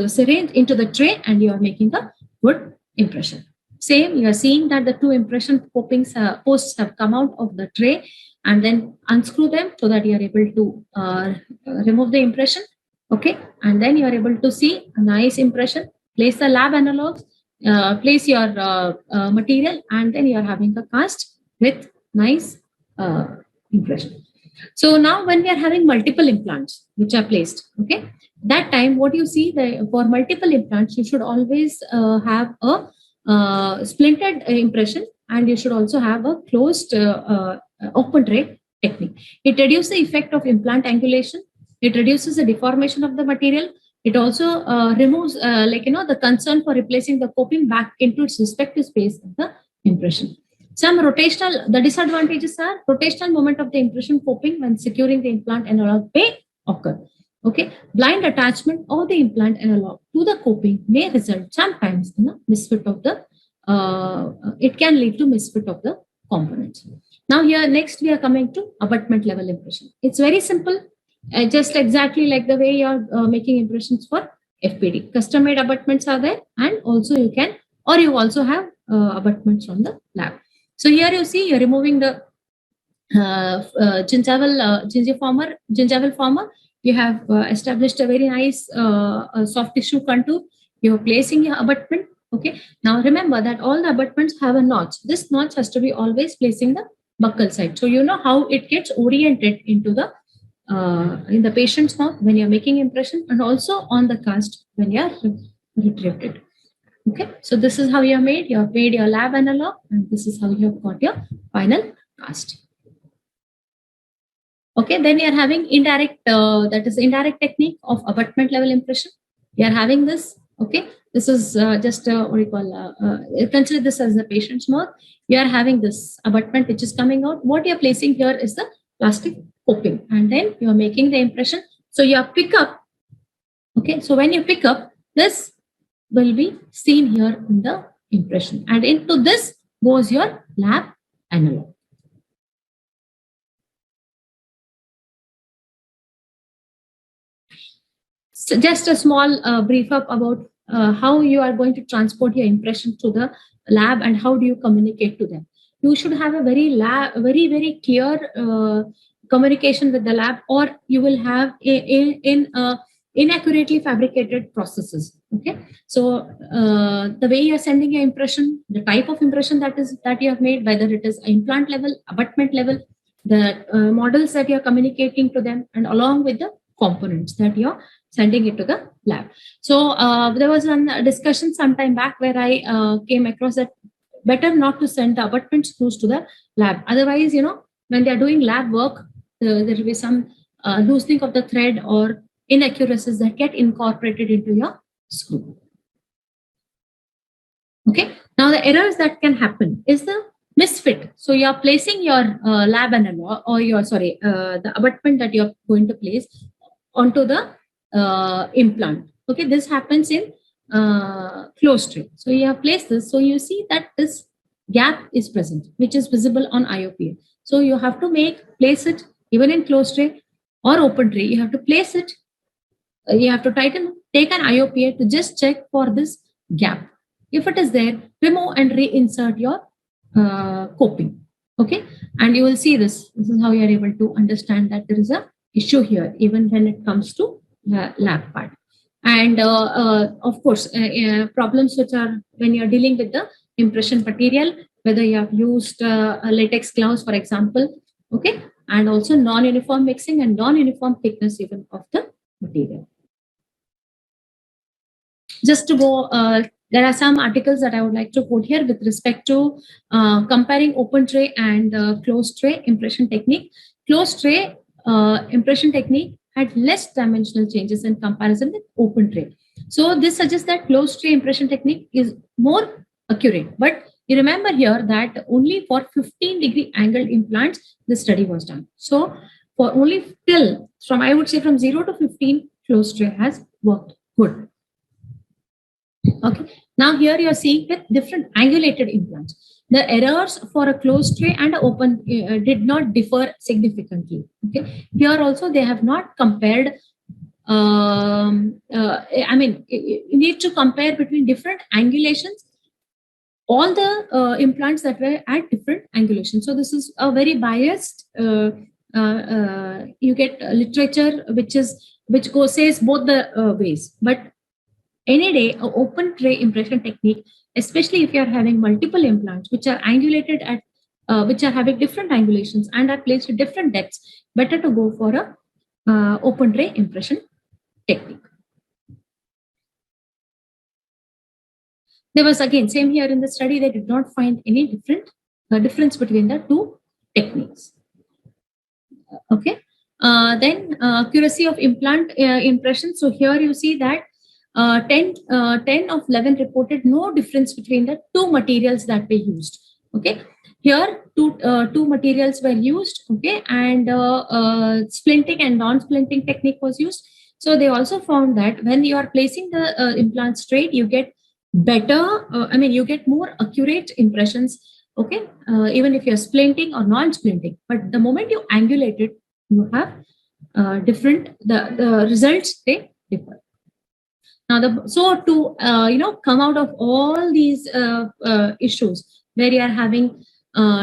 syringe, into the tray, and you are making a good impression. Same, you are seeing that the two impression posts have come out of the tray, and then unscrew them so that you are able to remove the impression. Okay, and then you are able to see a nice impression. Place the lab analogs, place your material, and then you are having a cast with nice impression. So now when we are having multiple implants which are placed, okay, that time what you see, for multiple implants, you should always have a splinted impression, and you should also have a closed open tray technique. It reduces the effect of implant angulation. It reduces the deformation of the material. It also removes the concern for replacing the coping back into its respective space of the impression. The disadvantages are rotational moment of the impression coping when securing the implant analog may occur. Okay, blind attachment of the implant analog to the coping may result sometimes in a misfit of the, it can lead to misfit of the components. Now here, next we are coming to abutment level impression. It's very simple, just exactly like the way you're making impressions for FPD. Custom made abutments are there, and also you also have abutments from the lab. So here you see you're removing the gingival former. You have established a very nice soft tissue contour. You're placing your abutment. Okay. Now remember that all the abutments have a notch. This notch has to be always placing the buccal side. So you know how it gets oriented into the in the patient's mouth when you're making impression, and also on the cast when you're retrieved it. Okay. So this is how you have made your lab analog, and this is how you have got your final cast. Okay, then we are having indirect, that is indirect technique of abutment level impression. We are having this. Okay, this is just what you call, consider this as the patient's mouth. You are having this abutment which is coming out. What you are placing here is the plastic coping, and then you are making the impression. So you pick up. Okay, so when you pick up, this will be seen here in the impression, and into this goes your lab analog. So just a small brief up about how you are going to transport your impression to the lab and how do you communicate to them. You should have a very clear communication with the lab, or you will have inaccurately fabricated processes. Okay, so the way you are sending your impression, the type of impression that you have made, whether it is implant level, abutment level, the models that you are communicating to them, and along with the components that you are sending it to the lab. So there was a discussion some time back where I came across that better not to send the abutment screws to the lab. Otherwise, when they are doing lab work, there will be some loosening of the thread or inaccuracies that get incorporated into your screw. Okay. Now the errors that can happen is the misfit. So you are placing your lab analog, or the abutment that you are going to place onto the implant. Okay, this happens in closed tray. So you have placed this. So you see that this gap is present, which is visible on IOPA. So you have to place it even in closed tray or open tray. You have to place it. You have to take an IOPA to just check for this gap. If it is there, remove and reinsert your coping. Okay, and you will see this. This is how you are able to understand that there is a issue here, even when it comes to lab part. And of course, problems which are when you're dealing with the impression material, whether you have used a latex gloves, for example, okay, and also non-uniform mixing and non-uniform thickness even of the material. Just to go, there are some articles that I would like to quote here with respect to comparing open tray and closed tray impression technique. Closed tray impression technique had less dimensional changes in comparison with open tray. So this suggests that closed tray impression technique is more accurate. But you remember here that only for 15-degree angled implants, the study was done. So for only from 0 to 15, closed tray has worked good. Okay. Now here you are seeing with different angulated implants. The errors for a closed tray and an open did not differ significantly. Okay. Here also they have not compared. I mean, you need to compare between different angulations. All the implants that were at different angulations. So this is a very biased. You get literature which says both the ways, but any day, an open tray impression technique, especially if you are having multiple implants which are angulated at, which are having different angulations and are placed at different depths, better to go for a open tray impression technique. There was again same here in the study. They did not find any difference between the two techniques. Okay. Then accuracy of implant impression. So here you see that 10 of 11 reported no difference between the two materials that were used. Okay, here two materials were used. Okay, and splinting and non-splinting technique was used. So they also found that when you are placing the implant straight, you get better. You get more accurate impressions. Okay, even if you're splinting or non-splinting. But the moment you angulate it, you have different. The results they differ. Now, to come out of all these issues where you are having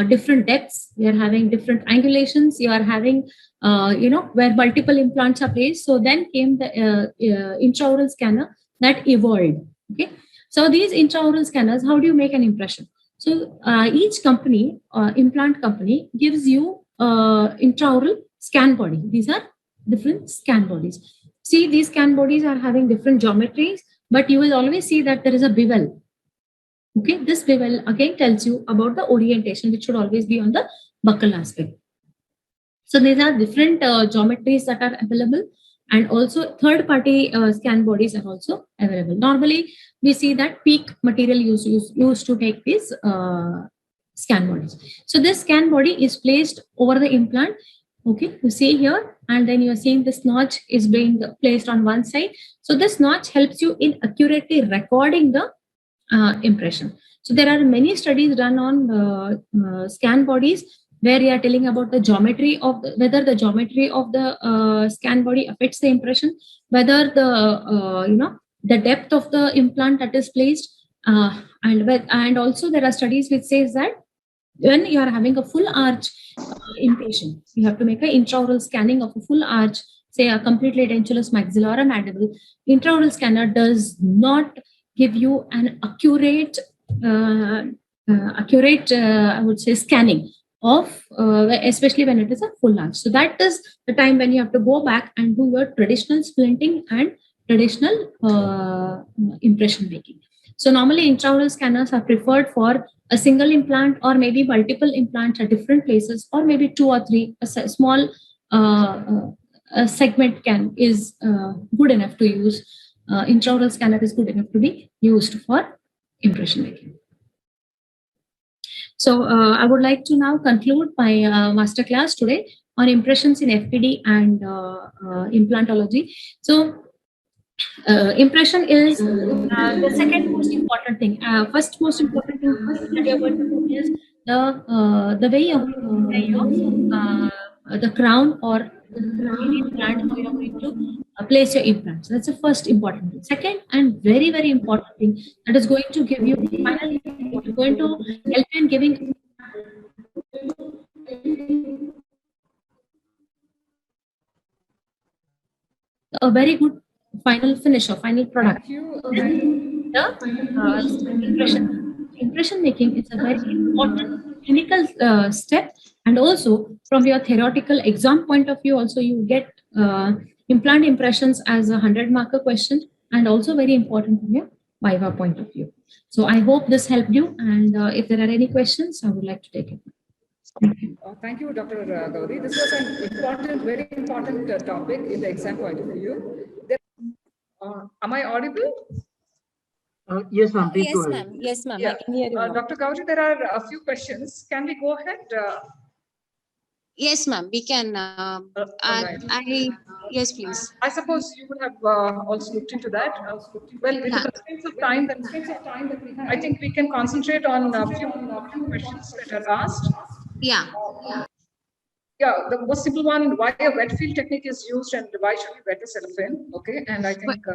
different depths, you are having different angulations, you are having where multiple implants are placed. So then came the intraoral scanner that evolved. Okay, so these intraoral scanners, how do you make an impression? So each company, implant company, gives you intraoral scan body. These are different scan bodies. See, these scan bodies are having different geometries, but you will always see that there is a bevel. Okay, this bevel again tells you about the orientation, which should always be on the buccal aspect. So these are different geometries that are available, and also third-party scan bodies are also available. Normally, we see that PEEK material used to take these scan bodies. So this scan body is placed over the implant. Okay, you see here, and then you are seeing this notch is being placed on one side. So this notch helps you in accurately recording the impression. So there are many studies done on scan bodies where you are telling about the geometry of whether the geometry of the scan body affects the impression, whether the the depth of the implant that is placed, and also there are studies which says that when you are having a full arch impatient, you have to make an intraoral scanning of a full arch, say a completely edentulous maxilla or a mandible. Intraoral scanner does not give you an accurate, I would say, scanning of, especially when it is a full arch. So that is the time when you have to go back and do your traditional splinting and traditional impression making. So normally intraoral scanners are preferred for a single implant or maybe multiple implants at different places, or maybe 2 or 3. A small segment is good enough to use. Intraoral scanner is good enough to be used for impression making. So I would like to now conclude my masterclass today on impressions in FPD and implantology. So impression is the second most important thing. First most important thing that you're going to do is the way you're going to the crown or the implant, how you're going to place your implants. That's the first important thing. Second and very, very important thing that is going to give you finally going to help you in giving a very good final finish or final product. Impression making is a very important clinical step, and also from your theoretical exam point of view, also you get implant impressions as a 100-marker question, and also very important from your Viva point of view. So I hope this helped you, and if there are any questions, I would like to take it. Thank you, Dr. Gauri. This was an important, very important topic in the exam point of view. Am I audible? Yes, ma'am. Please go ahead. Ma'am. Yes, ma'am. Yeah. I can hear you. Dr. Gauri, there are a few questions. Can we go ahead? Yes, ma'am. We can. Right. Yes, please. I suppose you would have also looked into that. Well, with the constraints of time that we have, I think we can concentrate on a few questions that are asked. Yeah. Yeah, the most simple one, why a wet field technique is used and why should we wet the cellophane? Okay, and I think,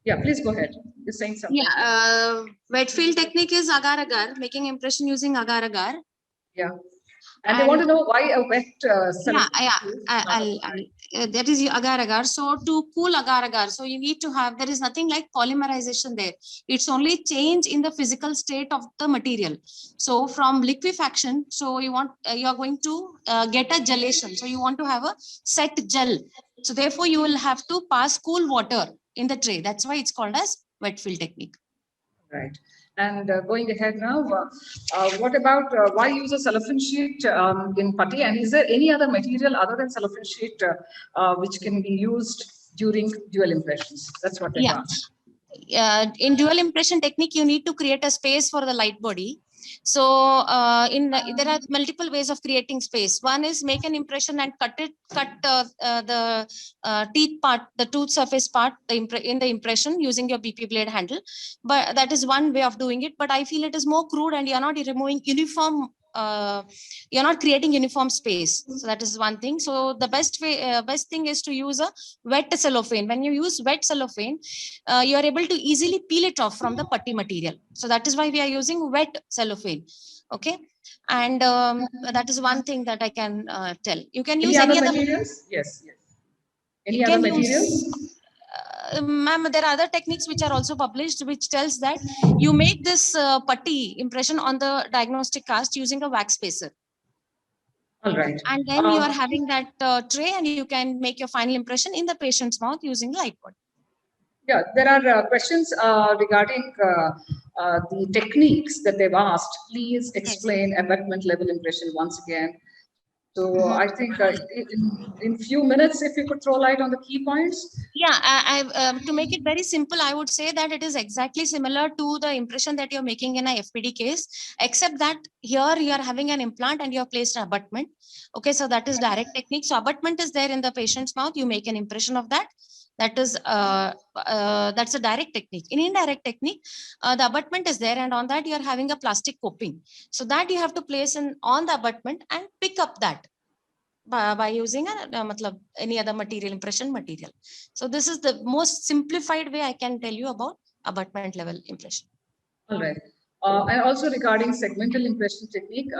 yeah, please go ahead. You're saying something. Yeah. Wet field technique is agar-agar, making impression using agar-agar. Yeah. And they want to know why a wet cellophane. That is agar-agar. So to cool agar-agar, so you need to have, there is nothing like polymerization there. It's only change in the physical state of the material. So from liquefaction, so you want, you are going to get a gelation. So you want to have a set gel. So therefore you will have to pass cool water in the tray. That's why it's called as wet fill technique. Right. And going ahead now, what about why use a cellophane sheet in putty? And is there any other material other than cellophane sheet which can be used during dual impressions? That's what they asked. In dual impression technique, you need to create a space for the light body. So there are multiple ways of creating space. One is make an impression and cut the teeth part, the tooth surface part in the impression using your BP blade handle. But that is one way of doing it. But I feel it is more crude and you're not removing uniform. You're not creating uniform space. So that is one thing. So the best thing is to use a wet cellophane. When you use wet cellophane, you are able to easily peel it off from the putty material. So that is why we are using wet cellophane. Okay. And that is one thing that I can tell. You can use any other materials. Yes. Any other materials? Ma'am, there are other techniques which are also published, which tells that you make this putty impression on the diagnostic cast using a wax spacer. All right. And then you are having that tray and you can make your final impression in the patient's mouth using light body. Yeah, there are questions regarding the techniques that they've asked. Please explain abutment level impression once again. So I think in few minutes, if you could throw light on the key points. Yeah, to make it very simple, I would say that it is exactly similar to the impression that you're making in a FPD case, except that here you are having an implant and you have placed an abutment. Okay, so that is direct technique. So abutment is there in the patient's mouth. You make an impression of that. That is that's a direct technique. In indirect technique, the abutment is there, and on that you are having a plastic coping. So that you have to place on the abutment and pick up that by using any other material, impression material. So this is the most simplified way I can tell you about abutment level impression. All right. And also regarding segmental impression technique,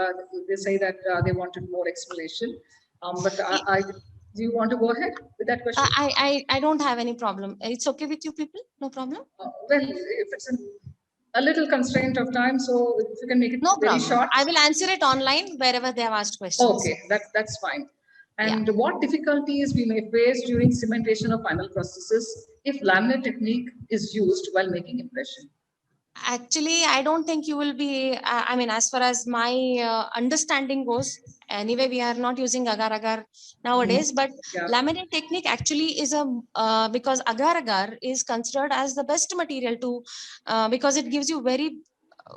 they say that they wanted more explanation. But do you want to go ahead with that question? I don't have any problem. It's okay with you people? No problem? Well, if it's a little constraint of time, so if you can make it very short. I will answer it online wherever they have asked questions. Okay, that's fine. And what difficulties we may face during cementation of final processes if laminate technique is used while making impression? Actually, I don't think you will be, I mean, as far as my understanding goes, anyway, we are not using agar-agar nowadays, but laminate technique actually is because agar-agar is considered as the best material to, because it gives you very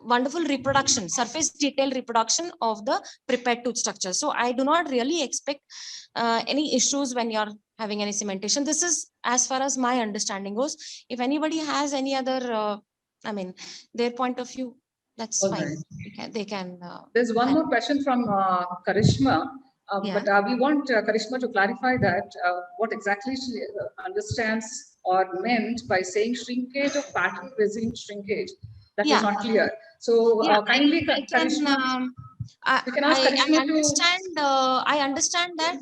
wonderful reproduction, surface detailed reproduction of the prepared tooth structure. So I do not really expect any issues when you're having any cementation. This is as far as my understanding goes. If anybody has any other I mean, their point of view, that's fine. They can. There's one more question from Karishma, but we want Karishma to clarify that what exactly she understands or meant by saying shrinkage of pattern resin shrinkage. That is not clear. So kindly, Karishma, you can ask Karishma I understand that,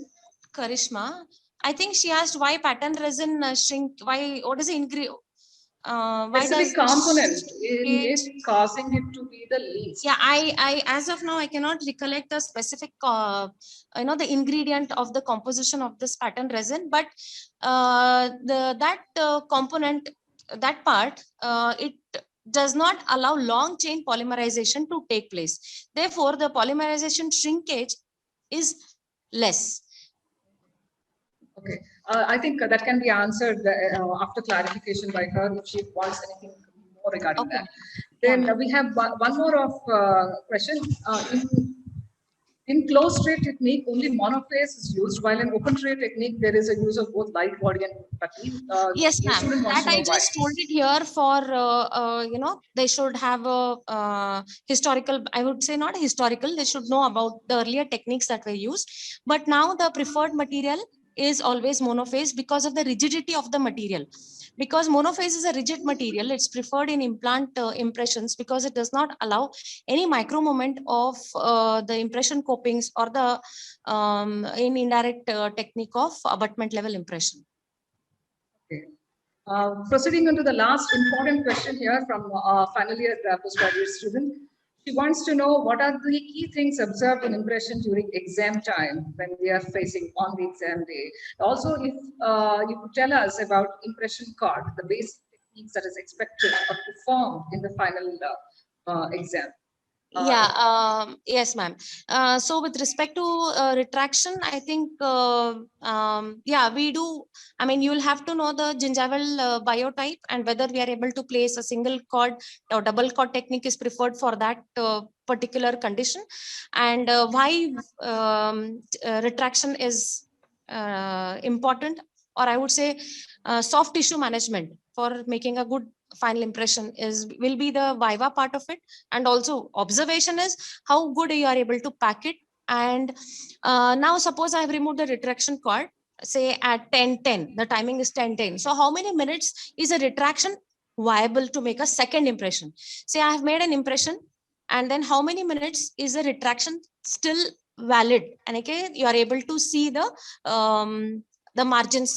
Karishma. I think she asked why pattern resin shrink. Why? What is the ingredient? Specific component is causing it to be the least. Yeah, I as of now I cannot recollect the specific the ingredient of the composition of this pattern resin, but that component, that part, it does not allow long chain polymerization to take place. Therefore, the polymerization shrinkage is less. Okay, I think that can be answered after clarification by her if she wants anything more regarding that. Then we have one more of question. In closed tray technique, only monophase is used, while in open tray technique, there is a use of both light body and Pati. Yes, The ma'am. student wants That to know I just why. told it here for, you know, they should have a historical, I would say not historical, they should know about the earlier techniques that were used. But now the preferred material is always monophase because of the rigidity of the material. Because monophase is a rigid material, it's preferred in implant impressions because it does not allow any micro movement of the impression copings or the in indirect technique of abutment level impression. Okay. Proceeding on to the last important question here from final year postgraduate student. She wants to know what are the key things observed in impression during exam time when we are facing on the exam day. Also, if you could tell us about impression card, the basic techniques that is expected or performed in the final exam. Yes, ma'am. So with respect to retraction, I think, yeah, we do. I mean, you will have to know the gingival biotype and whether we are able to place a single cord or double cord technique is preferred for that particular condition, and why retraction is important, or I would say soft tissue management for making a good final impression will be the viva part of it, and also observation is how good you are able to pack it. And now suppose I have removed the retraction cord, say at 10:10, the timing is 10:10. So how many minutes is a retraction viable to make a second impression? Say I have made an impression, and then how many minutes is a retraction still valid? And okay, you are able to see the margins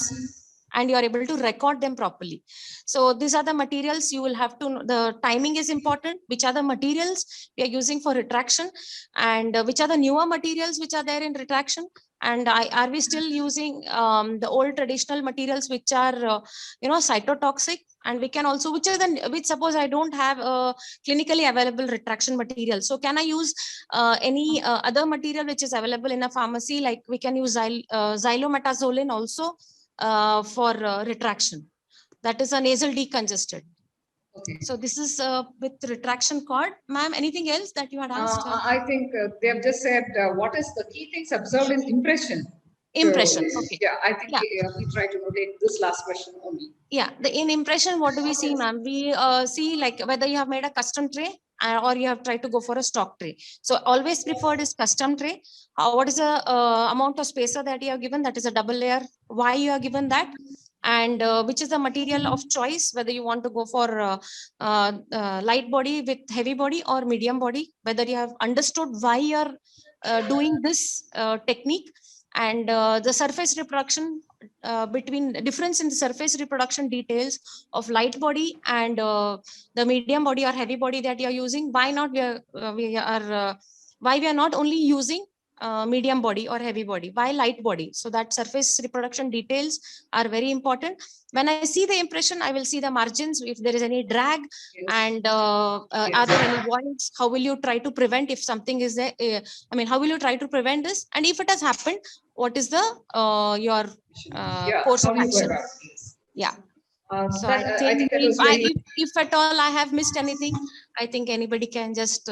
and you are able to record them properly. So these are the materials you will have to know. The timing is important, which are the materials we are using for retraction, and which are the newer materials which are there in retraction, and are we still using the old traditional materials which are you know, cytotoxic, and we can also, which suppose I don't have a clinically available retraction material, so can I use any other material which is available in a pharmacy, like we can use xylometazoline also for retraction. That is a nasal decongestant. Okay. So this is with retraction cord. Ma'am, anything else that you had asked? I think they have just said what is the key things observed in impression. Impression. So, okay. Yeah, I think we try to notate this last question only. Yeah, in impression, what do we see, ma'am? We see like whether you have made a custom tray or you have tried to go for a stock tray. So always preferred is custom tray. What is the amount of spacer that you have given? That is a double layer. Why you have given that? And which is the material of choice, whether you want to go for light body with heavy body or medium body, whether you have understood why you're doing this technique, and the surface reproduction between difference in the surface reproduction details of light body and the medium body or heavy body that you're using. Why not why we are not only using medium body or heavy body, why light body? So that surface reproduction details are very important. When I see the impression, I will see the margins, if there is any drag, and are there any voids? How will you try to prevent if something is there? I mean, how will you try to prevent this? And if it has happened, what is the your course of action? Yeah. So I think if at all I have missed anything, I think anybody can just.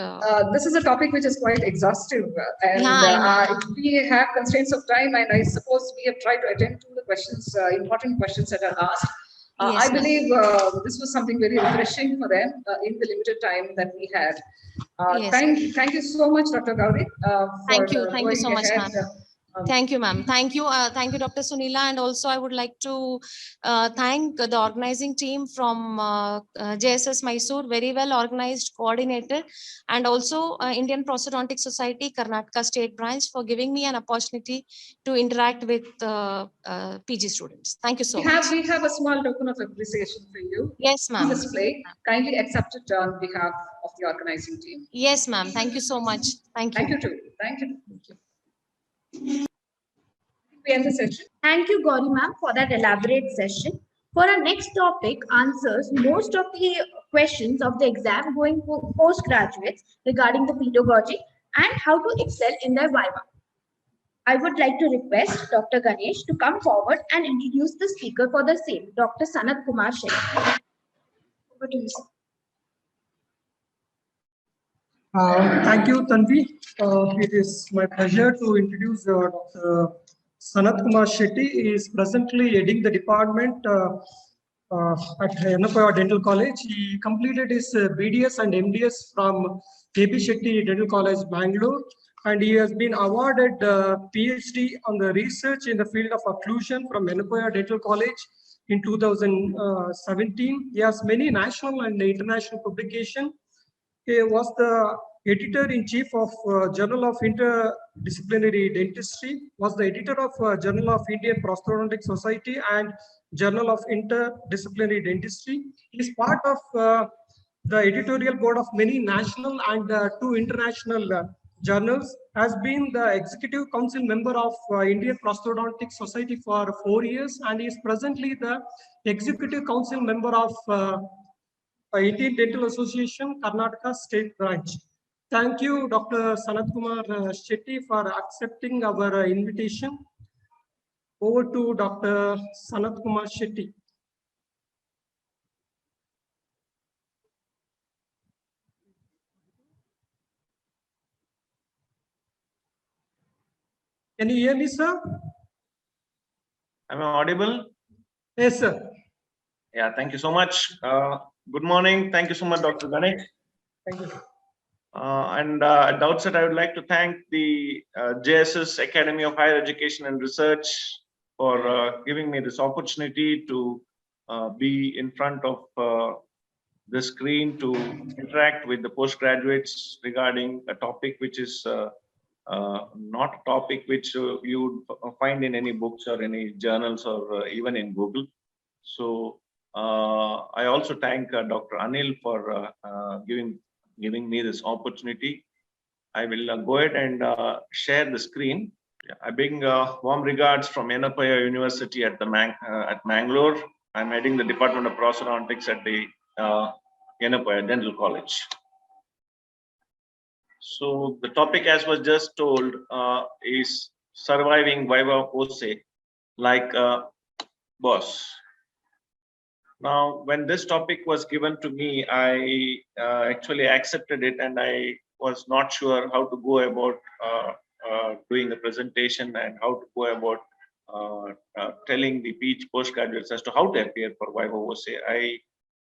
This is a topic which is quite exhaustive, and if we have constraints of time, and I suppose we have tried to attend to the questions, important questions that are asked. Yes, I believe this was something very refreshing for them in the limited time that we had. Yes. Thank you so much, Dr. Gauri. Thank you so much, ma'am. Thank you, ma'am. Thank you, Dr. Sunila. And also, I would like to thank the organizing team from JSS Mysore, very well organized, coordinated, and also Indian Prosthodontic Society, Karnataka State Branch, for giving me an opportunity to interact with PG students. Thank you so much. We have a small token of appreciation for you. Yes, ma'am. On display. Kindly accept it on behalf of the organizing team. Yes, ma'am. Thank you so much. Thank you. Thank you too. Thank you. We end the session. Thank you, Gauri ma'am, for that elaborate session. For our next topic, answers most of the questions of the exam going for postgraduates regarding the pedagogy and how to excel in their viva. I would like to request Dr. Ganesh to come forward and introduce the speaker for the same, Dr. Sanat Kumar Shetty. Over to you, sir. Thank you, Tanvi. It is my pleasure to introduce Dr. Sanat Kumar Shetty. He is presently heading the department at Yennappa Dental College. He completed his BDS and MDS from KB Shetty Dental College, Bangalore, and he has been awarded PhD on the research in the field of occlusion from Yennappa Dental College in 2017. He has many national and international publications. He was the editor-in-chief of Journal of Interdisciplinary Dentistry, was the editor of Journal of Indian Prosthodontic Society and Journal of Interdisciplinary Dentistry. He is part of the editorial board of many national and 2 international journals, has been the executive council member of Indian Prosthodontic Society for 4 years, and is presently the executive council member of Indian Dental Association, Karnataka State Branch. Thank you, Dr. Sanat Kumar Shetty, for accepting our invitation. Over to Dr. Sanat Kumar Shetty. Can you hear me, sir? Am I audible? Yes, sir. Yeah, thank you so much. Good morning. Thank you so much, Dr. Ganesh. Thank you. At the outset, I would like to thank the JSS Academy of Higher Education and Research for giving me this opportunity to be in front of the screen to interact with the postgraduates regarding a topic which is not a topic which you would find in any books or any journals or even in Google. So I also thank Dr. Anil for giving me this opportunity. I will go ahead and share the screen. I bring warm regards from Yennappa University at Mangalore. I'm heading the Department of Prosthodontics at the Yennappa Dental College. So the topic, as was just told, is surviving Viva Voce like a boss. Now, when this topic was given to me, I actually accepted it, and I was not sure how to go about doing the presentation and how to go about telling the postgraduates as to how to appear for Viva Voce. I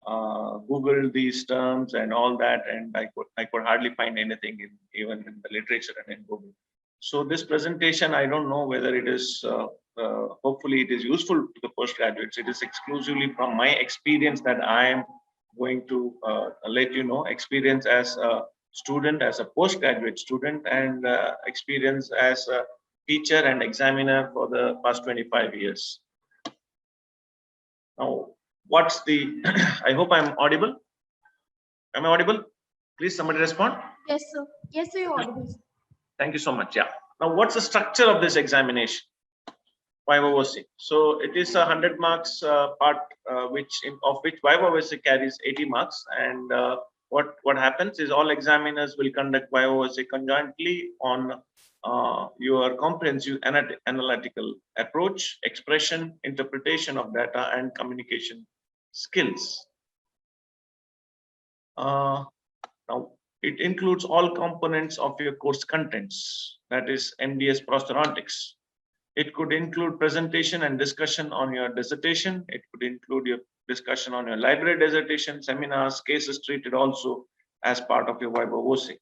Googled these terms and all that, and I could hardly find anything even in the literature and in Google. So this presentation, I don't know whether it is, hopefully it is useful to the postgraduates. It is exclusively from my experience that I am going to let you know, experience as a student, as a postgraduate student, and experience as a teacher and examiner for the past 25 years. Now, what's the, I hope I'm audible. Am I audible? Please somebody respond. Yes, sir. Yes, sir, you're audible. Thank you so much. Yeah. Now, what's the structure of this examination? Viva Voce. So it is a 100 marks part, of which Viva Voce carries 80 marks. And what happens is all examiners will conduct Viva Voce conjointly on your comprehensive analytical approach, expression, interpretation of data, and communication skills. Now, it includes all components of your course contents, that is MDS Prosthodontics. It could include presentation and discussion on your dissertation. It could include your discussion on your library dissertation, seminars, cases treated also as part of your Viva Voce.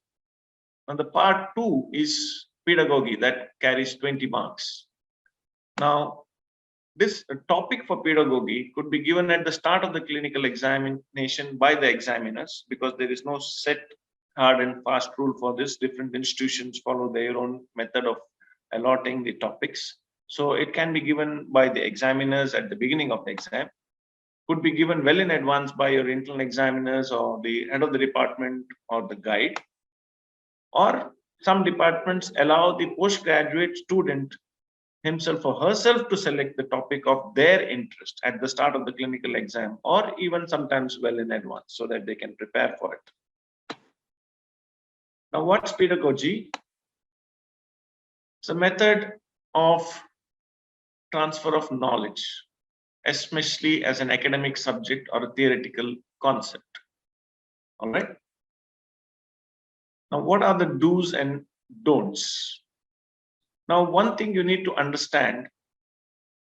Now, the part 2 is pedagogy that carries 20 marks. Now, this topic for pedagogy could be given at the start of the clinical examination by the examiners, because there is no set hard and fast rule for this. Different institutions follow their own method of allotting the topics. So it can be given by the examiners at the beginning of the exam, could be given well in advance by your internal examiners or the head of the department or the guide, or some departments allow the postgraduate student himself or herself to select the topic of their interest at the start of the clinical exam, or even sometimes well in advance, so that they can prepare for it. Now, what's pedagogy? It's a method of transfer of knowledge, especially as an academic subject or a theoretical concept. All right. Now, what are the do's and don'ts? Now, one thing you need to understand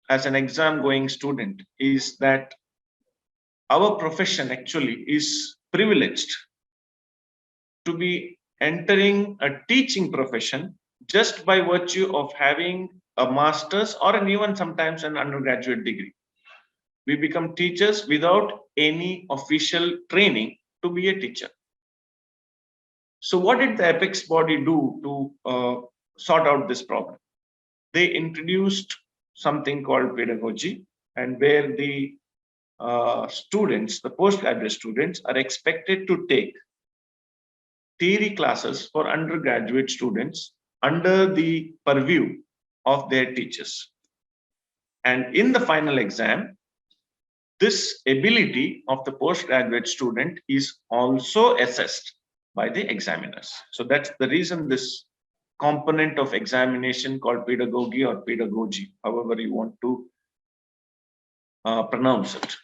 as an exam going student is that our profession actually is privileged to be entering a teaching profession just by virtue of having a master's or even sometimes an undergraduate degree. We become teachers without any official training to be a teacher. So what did the apex body do to sort out this problem? They introduced something called pedagogy, and where the students, the postgraduate students, are expected to take theory classes for undergraduate students under the purview of their teachers. And in the final exam, this ability of the postgraduate student is also assessed by the examiners. So that's the reason this component of examination called pedagogy or pedagogy, however you want to pronounce it.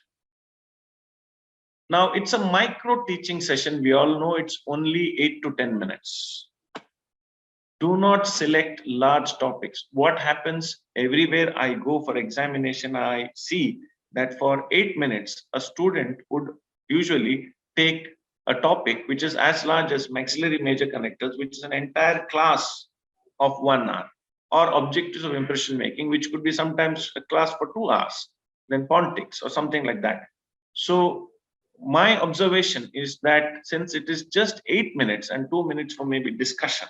Now, it's a micro teaching session. We all know it's only 8 to 10 minutes. Do not select large topics. What happens everywhere I go for examination, I see that for 8 minutes, a student would usually take a topic which is as large as maxillary major connectors, which is an entire class of 1 hour, or objectives of impression making, which could be sometimes a class for 2 hours, then Pontics or something like that. So my observation is that since it is just 8 minutes and 2 minutes for maybe discussion,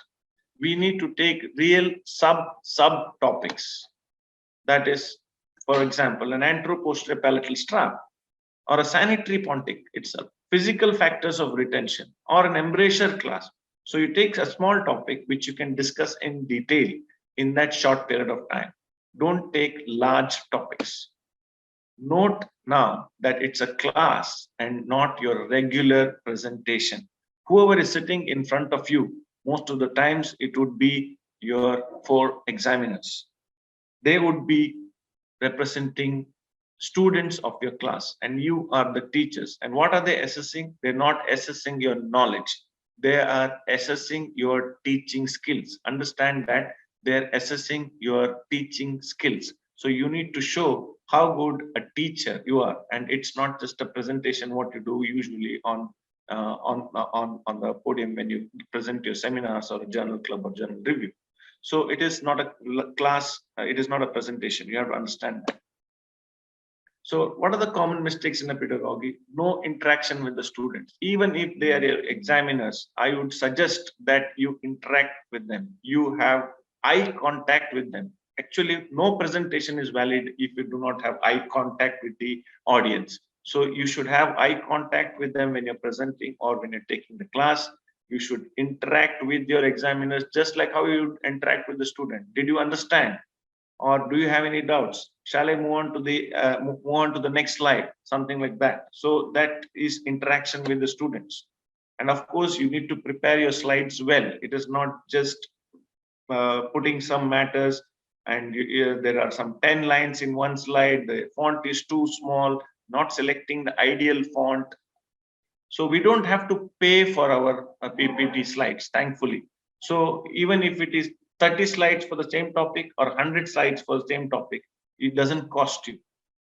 we need to take real sub topics. That is, for example, an antero-posterior palatal strap or a sanitary Pontic itself, physical factors of retention, or an embrasure class. So you take a small topic which you can discuss in detail in that short period of time. Don't take large topics. Note now that it's a class and not your regular presentation. Whoever is sitting in front of you, most of the times it would be your 4 examiners. They would be representing students of your class, and you are the teachers. And what are they assessing? They're not assessing your knowledge. They are assessing your teaching skills. Understand that they're assessing your teaching skills. So you need to show how good a teacher you are, and it's not just a presentation what you do usually on the podium when you present your seminars or a journal club or journal review. So it is not a class, it is not a presentation. You have to understand that. So what are the common mistakes in a pedagogy? No interaction with the students. Even if they are your examiners, I would suggest that you interact with them. You have eye contact with them. Actually, no presentation is valid if you do not have eye contact with the audience. So you should have eye contact with them when you're presenting or when you're taking the class. You should interact with your examiners just like how you interact with the student. Did you understand? Or do you have any doubts? Shall I move on to the next slide? Something like that. So that is interaction with the students. And of course, you need to prepare your slides well. It is not just putting some matters and there are some 10 lines in one slide. The font is too small, not selecting the ideal font. So we don't have to pay for our PPT slides, thankfully. So even if it is 30 slides for the same topic or 100 slides for the same topic, it doesn't cost you.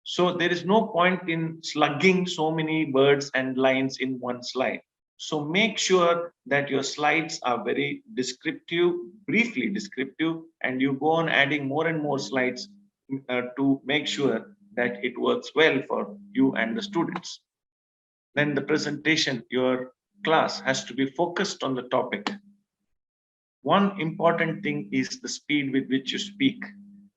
So there is no point in slugging so many words and lines in one slide. So make sure that your slides are very descriptive, briefly descriptive, and you go on adding more and more slides to make sure that it works well for you and the students. Then the presentation, your class has to be focused on the topic. One important thing is the speed with which you speak.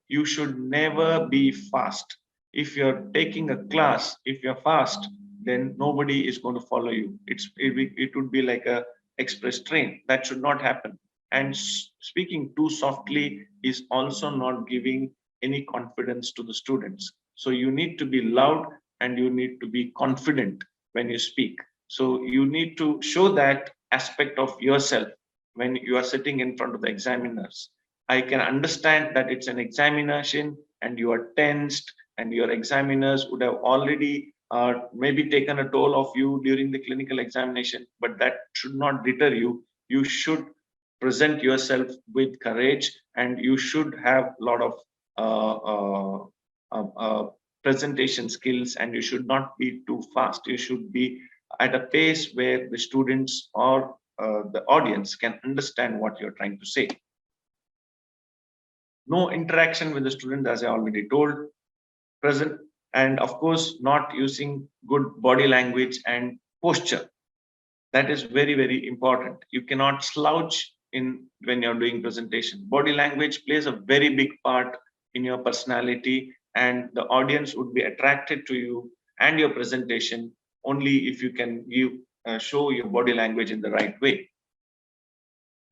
You should never be fast. If you're taking a class, if you're fast, then nobody is going to follow you. It would be like a express train. That should not happen. And speaking too softly is also not giving any confidence to the students. So you need to be loud and you need to be confident when you speak. So you need to show that aspect of yourself when you are sitting in front of the examiners. I can understand that it's an examination and you are tensed and your examiners would have already maybe taken a toll of you during the clinical examination, but that should not deter you. you should present yourself with courage, and you should have a lot of presentation skills, and you should not be too fast. You should be at a pace where the students or the audience can understand what you're trying to say. No interaction with the student, as I already told, present, and of course, not using good body language and posture. That is very, very important. You cannot slouch in when you're doing presentation. Body language plays a very big part in your personality, and the audience would be attracted to you and your presentation only if you can show your body language in the right way.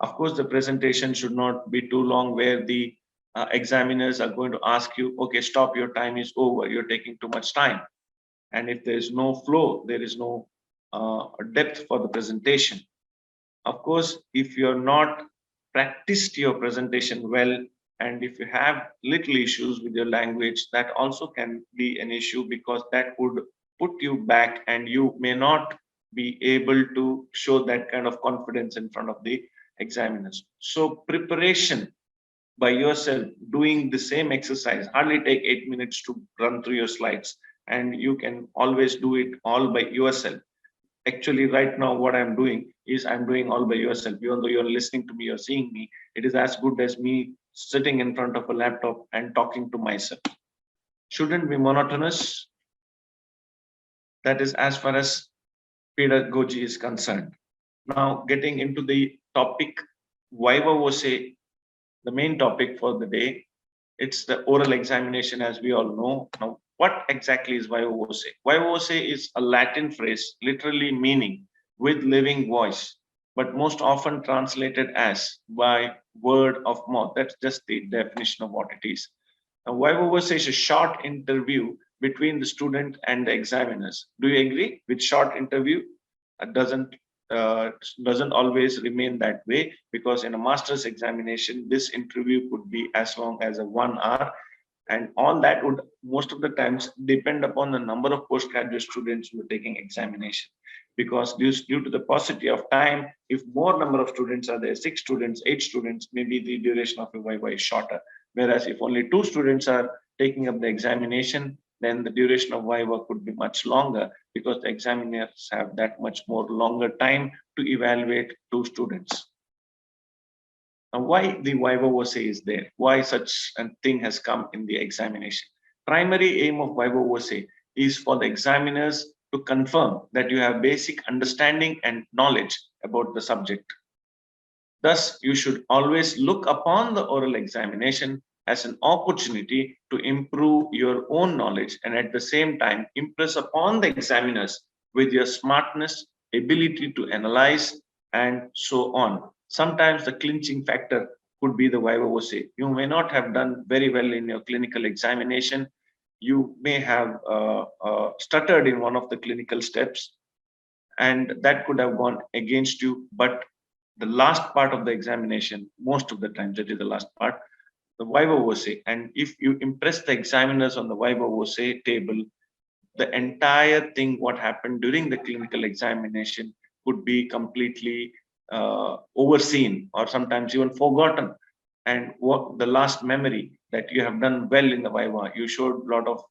Of course, the presentation should not be too long where the examiners are going to ask you, okay, stop, your time is over, you're taking too much time. And if there is no flow, there is no depth for the presentation. Of course, if you're not practiced your presentation well, and if you have little issues with your language, that also can be an issue, because that would put you back and you may not be able to show that kind of confidence in front of the examiners. So preparation by yourself, doing the same exercise, hardly take 8 minutes to run through your slides, and you can always do it all by yourself. Actually, right now, what I'm doing is I'm doing all by yourself. Even though you're listening to me, you're seeing me, it is as good as me sitting in front of a laptop and talking to myself. Shouldn't be monotonous. That is as far as pedagogy is concerned. Now, getting into the topic, Viva Voce, the main topic for the day, it's the oral examination, as we all know. Now, what exactly is Viva Voce? Viva Voce is a Latin phrase, literally meaning with living voice, but most often translated as by word of mouth. That's just the definition of what it is. Now, Viva Voce is a short interview between the student and the examiners. Do you agree with short interview? It doesn't always remain that way, because in a master's examination, this interview could be as long as 1 hour. And all that would most of the times depend upon the number of postgraduate students who are taking examination. Because due to the paucity of time, if more number of students are there, 6 students, 8 students, maybe the duration of a Viva is shorter. Whereas if only 2 students are taking up the examination, then the duration of Viva could be much longer, because the examiners have that much more longer time to evaluate 2 students. Now, why the Viva Voce is there? Why such a thing has come in the examination? Primary aim of Viva Voce is for the examiners to confirm that you have basic understanding and knowledge about the subject. Thus, you should always look upon the oral examination as an opportunity to improve your own knowledge, and at the same time impress upon the examiners with your smartness, ability to analyze, and so on. Sometimes the clinching factor could be the Viva Voce. You may not have done very well in your clinical examination. You may have stuttered in one of the clinical steps, and that could have gone against you. But the last part of the examination, most of the times it is the last part, the Viva Voce, and if you impress the examiners on the Viva Voce table, the entire thing, what happened during the clinical examination, could be completely overseen, or sometimes even forgotten. And what the last memory that you have done well in the Viva, you showed a lot of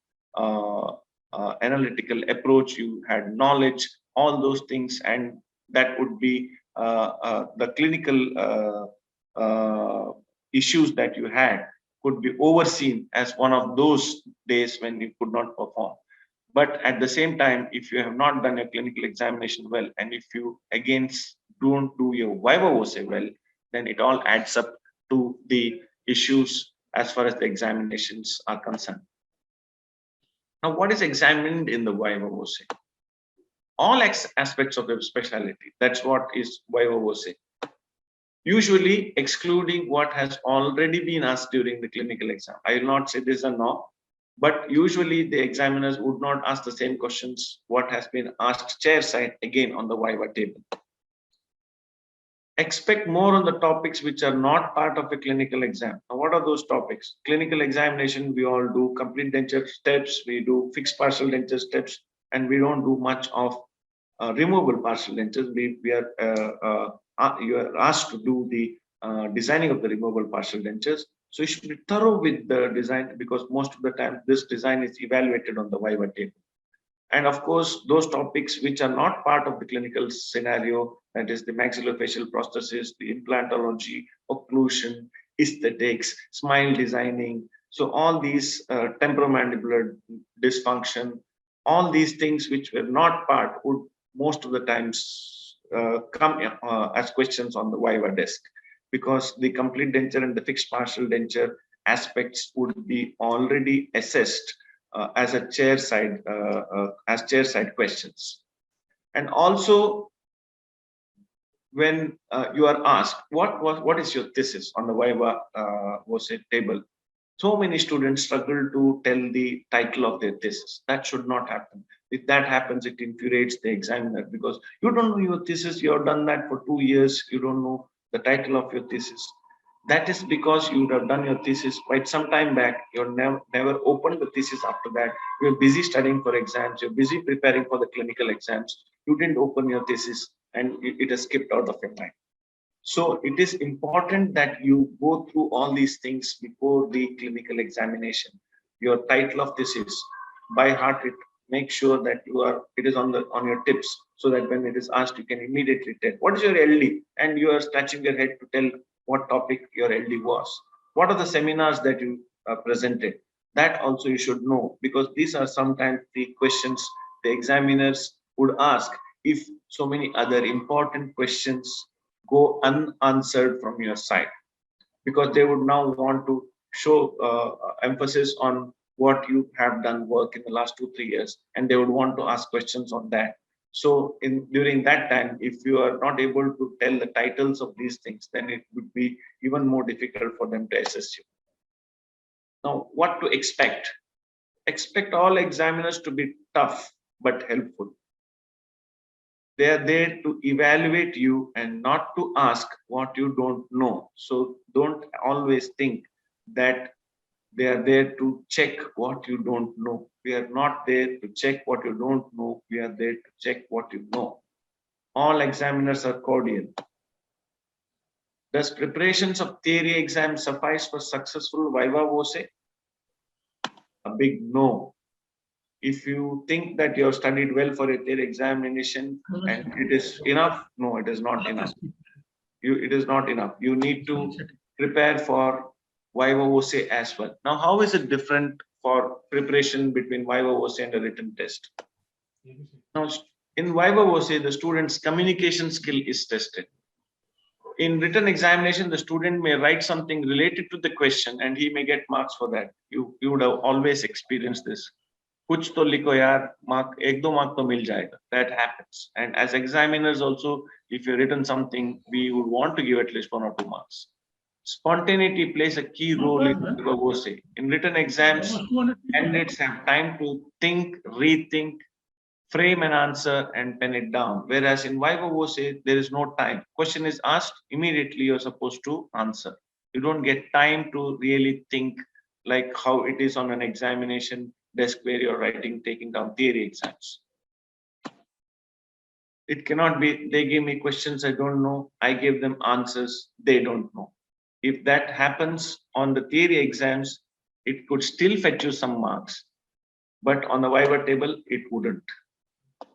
analytical approach, you had knowledge, all those things, and that would be the clinical issues that you had could be overseen as one of those days when you could not perform. But at the same time, if you have not done a clinical examination well, and if you again don't do your Viva Voce well, then it all adds up to the issues as far as the examinations are concerned. Now, what is examined in the Viva Voce? All aspects of your specialty. That's what is Viva Voce. Usually excluding what has already been asked during the clinical exam. I will not say this or no, but usually the examiners would not ask the same questions what has been asked chair side again on the Viva table. Expect more on the topics which are not part of a clinical exam. Now, what are those topics? Clinical examination, we all do complete denture steps, we do fixed partial denture steps, and we don't do much of removable partial dentures. We are you are asked to do the designing of the removable partial dentures. So you should be thorough with the design, because most of the time this design is evaluated on the Viva table. And of course, those topics which are not part of the clinical scenario, that is the maxillofacial prosthesis, the implantology, occlusion, aesthetics, smile designing. So all these temporomandibular dysfunction, all these things which were not part would most of the times come as questions on the Viva desk, because the complete denture and the fixed partial denture aspects would be already assessed as a chair side questions. And also, when you are asked what is your thesis on the Viva Voce table, so many students struggle to tell the title of their thesis. That should not happen. If that happens, it infuriates the examiner, because you don't know your thesis. You have done that for 2 years. You don't know the title of your thesis. That is because you would have done your thesis quite some time back. You're never opened the thesis after that. You're busy studying for exams. You're busy preparing for the clinical exams. You didn't open your thesis, and it has skipped out of your mind. So it is important that you go through all these things before the clinical examination. Your title of thesis, by heart it. Make sure that it is on your tips, so that when it is asked, you can immediately tell what is your LD, and you are scratching your head to tell what topic your LD was. What are the seminars that you presented? That also you should know, because these are sometimes the questions the examiners would ask if so many other important questions go unanswered from your side, because they would now want to show emphasis on what you have done work in the last 2-3 years, and they would want to ask questions on that. So during that time, if you are not able to tell the titles of these things, then it would be even more difficult for them to assess you. Now, what to expect? Expect all examiners to be tough but helpful. They are there to evaluate you and not to ask what you don't know. So don't always think that they are there to check what you don't know. We are not there to check what you don't know. We are there to check what you know. All examiners are cordial. Does preparations of theory exams suffice for successful Viva Voce? A big no. If you think that you have studied well for a theory examination and it is enough, no, it is not enough. It is not enough. You need to prepare for Viva Voce as well. Now, how is it different for preparation between Viva Voce and a written test? Now, in Viva Voce, the student's communication skill is tested. In written examination, the student may write something related to the question and he may get marks for that. You would have always experienced this. कुछ तो लिखो यार, mark 1-2 mark तो मिल जाएगा. That happens. And as examiners also, if you've written something, we would want to give at least 1 or 2 marks. Spontaneity plays a key role in Viva Voce. In written exams, candidates have time to think, rethink, frame an answer and pen it down. Whereas in Viva Voce, there is no time. Question is asked, immediately you're supposed to answer. You don't get time to really think like how it is on an examination desk where you're taking down theory exams. It cannot be, they give me questions I don't know, I give them answers they don't know. If that happens on the theory exams, it could still fetch you some marks, but on the Viva table, it wouldn't.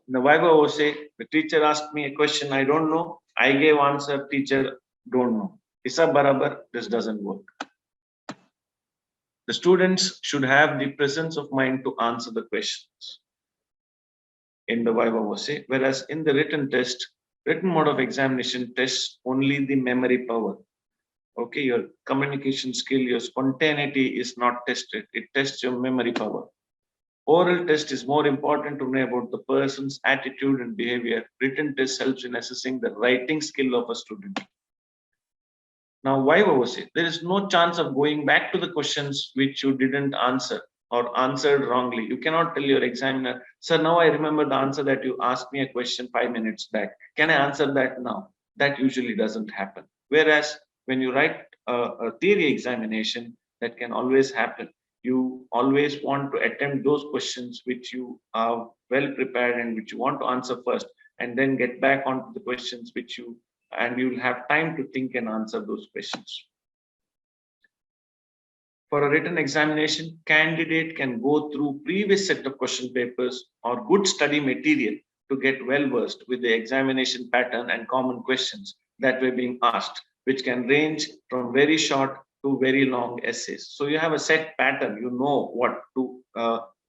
In the Viva Voce, the teacher asked me a question I don't know, I gave answer, teacher don't know. Isa barabar, this doesn't work. The students should have the presence of mind to answer the questions in the Viva Voce, whereas in the written test, written mode of examination tests only the memory power. Okay, your communication skill, your spontaneity is not tested. It tests your memory power. Oral test is more important to know about the person's attitude and behavior. Written test helps in assessing the writing skill of a student. Now, Viva Voce, there is no chance of going back to the questions which you didn't answer or answered wrongly. You cannot tell your examiner, sir, now I remember the answer that you asked me a question 5 minutes back. Can I answer that now? That usually doesn't happen. Whereas when you write a theory examination, that can always happen. You always want to attempt those questions which you are well prepared and which you want to answer first, and then get back onto the questions which you and you will have time to think and answer those questions. For a written examination, candidate can go through previous set of question papers or good study material to get well versed with the examination pattern and common questions that were being asked, which can range from very short to very long essays. So you have a set pattern, you know what to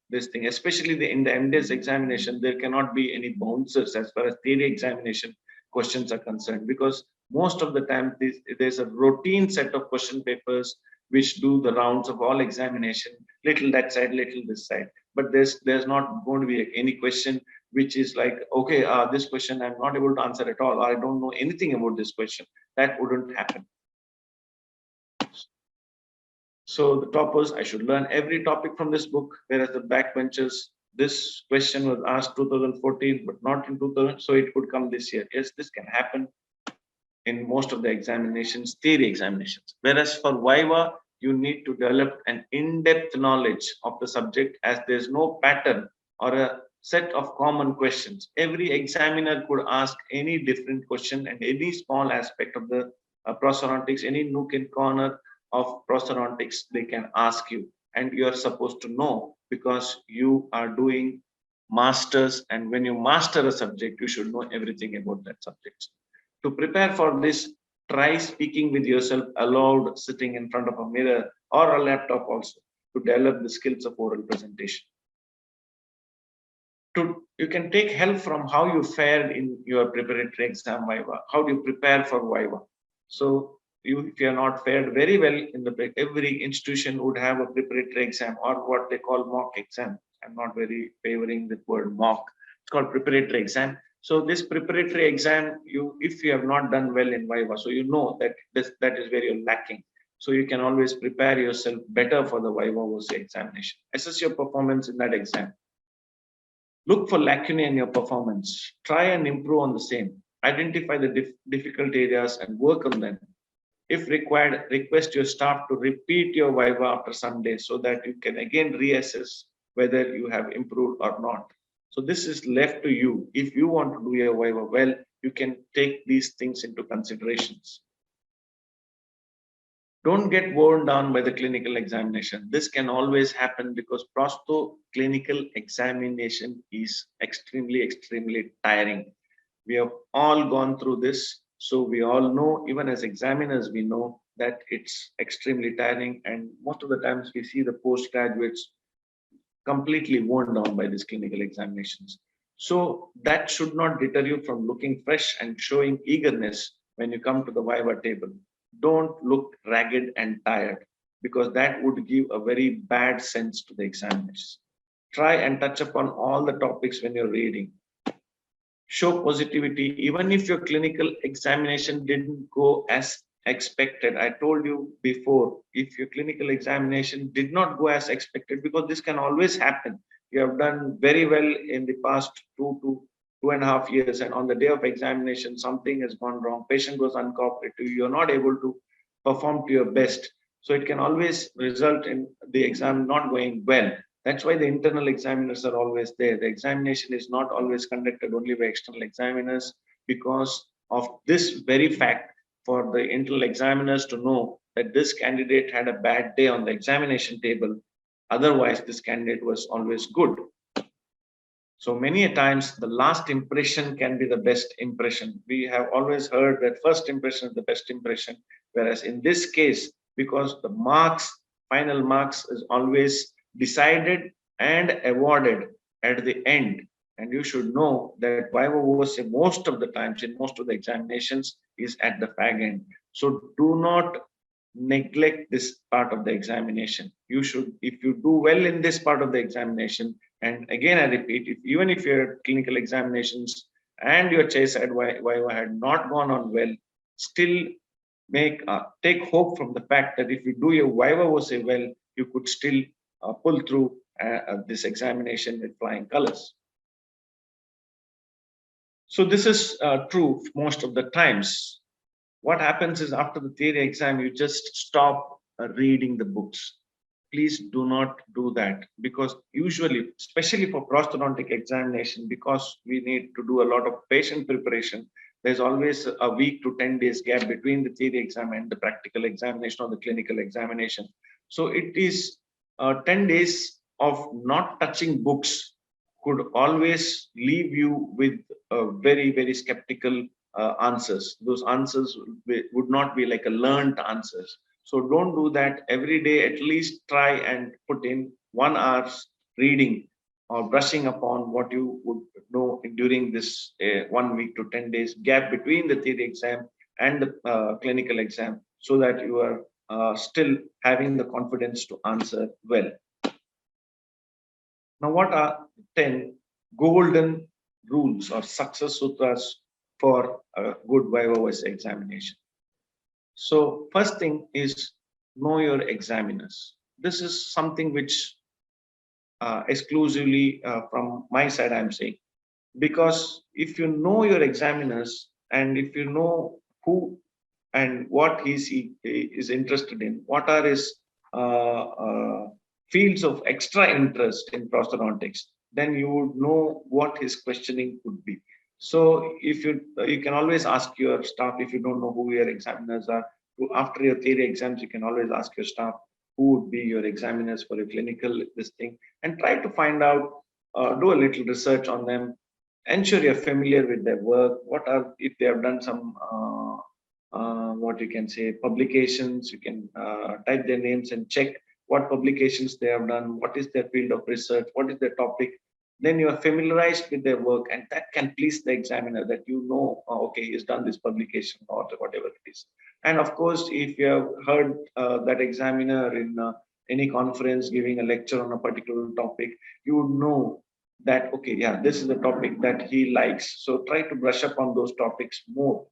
this thing, especially in the MDS examination, there cannot be any bouncers as far as theory examination questions are concerned, because most of the time there's a routine set of question papers which do the rounds of all examination, little that side, little this side. But there's not going to be any question which is like, okay, this question I'm not able to answer at all, or I don't know anything about this question. That wouldn't happen. So the toppers, I should learn every topic from this book, whereas the backbenchers, this question was asked 2014, but not in 2000, so it could come this year. Yes, this can happen in most of the examinations, theory examinations. Whereas for Viva, you need to develop an in-depth knowledge of the subject, as there's no pattern or a set of common questions. Every examiner could ask any different question and any small aspect of the prosthodontics, any nook and corner of prosthodontics, they can ask you. And you are supposed to know, because you are doing masters. And when you master a subject, you should know everything about that subject. To prepare for this, try speaking with yourself aloud, sitting in front of a mirror or a laptop also, to develop the skills of oral presentation. You can take help from how you fared in your preparatory exam Viva. How do you prepare for Viva? So if you are not fared very well in every institution would have a preparatory exam, or what they call mock exam. I'm not very favoring the word mock. It's called preparatory exam. So this preparatory exam, if you have not done well in Viva, so you know that that is where you're lacking. So you can always prepare yourself better for the Viva VOCE examination. Assess your performance in that exam. Look for lacunae in your performance. Try and improve on the same. Identify the difficult areas and work on them. If required, request your staff to repeat your Viva after some days, so that you can again reassess whether you have improved or not. So this is left to you. If you want to do your Viva well, you can take these things into considerations. Don't get worn down by the clinical examination. This can always happen because prosto clinical examination is extremely, extremely tiring. We have all gone through this. So we all know, even as examiners, we know that it's extremely tiring. And most of the times we see the postgraduates completely worn down by these clinical examinations. So that should not deter you from looking fresh and showing eagerness when you come to the Viva table. Don't look ragged and tired, because that would give a very bad sense to the examiners. Try and touch upon all the topics when you're reading. Show positivity, even if your clinical examination didn't go as expected. I told you before, if your clinical examination did not go as expected, because this can always happen. You have done very well in the past 2 to 2.5 years, and on the day of examination, something has gone wrong. Patient was uncooperative. You're not able to perform to your best. So it can always result in the exam not going well. That's why the internal examiners are always there. The examination is not always conducted only by external examiners, because of this very fact, for the internal examiners to know that this candidate had a bad day on the examination table. Otherwise, this candidate was always good. So many a times, the last impression can be the best impression. We have always heard that first impression is the best impression. Whereas in this case, because the marks, final marks is always decided and awarded at the end. And you should know that Viva VOCE most of the times in most of the examinations is at the fag end. So do not neglect this part of the examination. You should, if you do well in this part of the examination, and again I repeat, even if your clinical examinations and your chairside Viva had not gone on well, still take hope from the fact that if you do your Viva VOCE well, you could still pull through this examination with flying colors. So this is true most of the times. What happens is, after the theory exam, you just stop reading the books. Please do not do that, because usually, especially for prosthodontic examination, because we need to do a lot of patient preparation, there's always a week to 10 days gap between the theory exam and the practical examination or the clinical examination. So it is 10 days of not touching books could always leave you with very, very skeptical answers. Those answers would not be like a learned answers. So don't do that. Every day, at least try and put in 1 hour's reading or brushing upon what you would know during this 1 week to 10 days gap between the theory exam and the clinical exam, so that you are still having the confidence to answer well. Now, what are 10 golden rules or success sutras for a good Viva Voce examination? So first thing is know your examiners. This is something which exclusively from my side I'm saying, because if you know your examiners and if you know who and what he is interested in, what are his fields of extra interest in prosthodontics, then you would know what his questioning could be. So if you can always ask your staff, if you don't know who your examiners are, after your theory exams, you can always ask your staff who would be your examiners for your clinical this thing, and try to find out, do a little research on them, ensure you're familiar with their work. What are, if they have done some what you can say publications, you can type their names and check what publications they have done, what is their field of research, what is their topic. Then you are familiarized with their work, and that can please the examiner, that you know, okay, he's done this publication or whatever it is. And of course, if you have heard that examiner in any conference giving a lecture on a particular topic, you would know that, okay, yeah, this is the topic that he likes. So try to brush up on those topics more.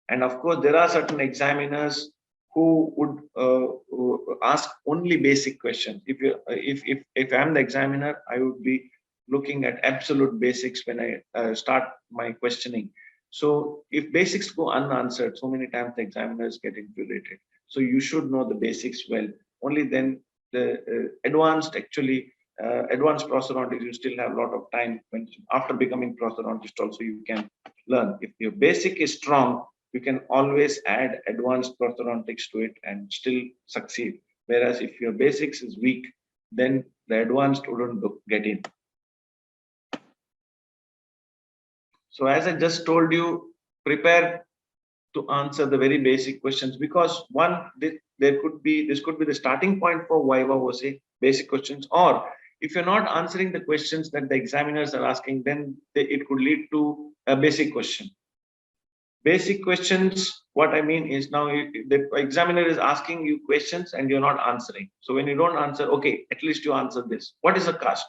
And of course, there are certain examiners who would ask only basic questions. If I'm the examiner, I would be looking at absolute basics when I start my questioning. So if basics go unanswered, so many times the examiners get infuriated. So you should know the basics well. Only then the advanced prosthodontist, you still have a lot of time. When after becoming prosthodontist also you can learn. If your basic is strong, you can always add advanced prosthodontics to it and still succeed. Whereas if your basics is weak, then the advanced wouldn't get in. So as I just told you, prepare to answer the very basic questions, because one, this could be the starting point for Viva Voce, basic questions. Or if you're not answering the questions that the examiners are asking, then it could lead to a basic question. Basic questions, what I mean is, now the examiner is asking you questions and you're not answering. So when you don't answer, okay, at least you answer this. What is a cast?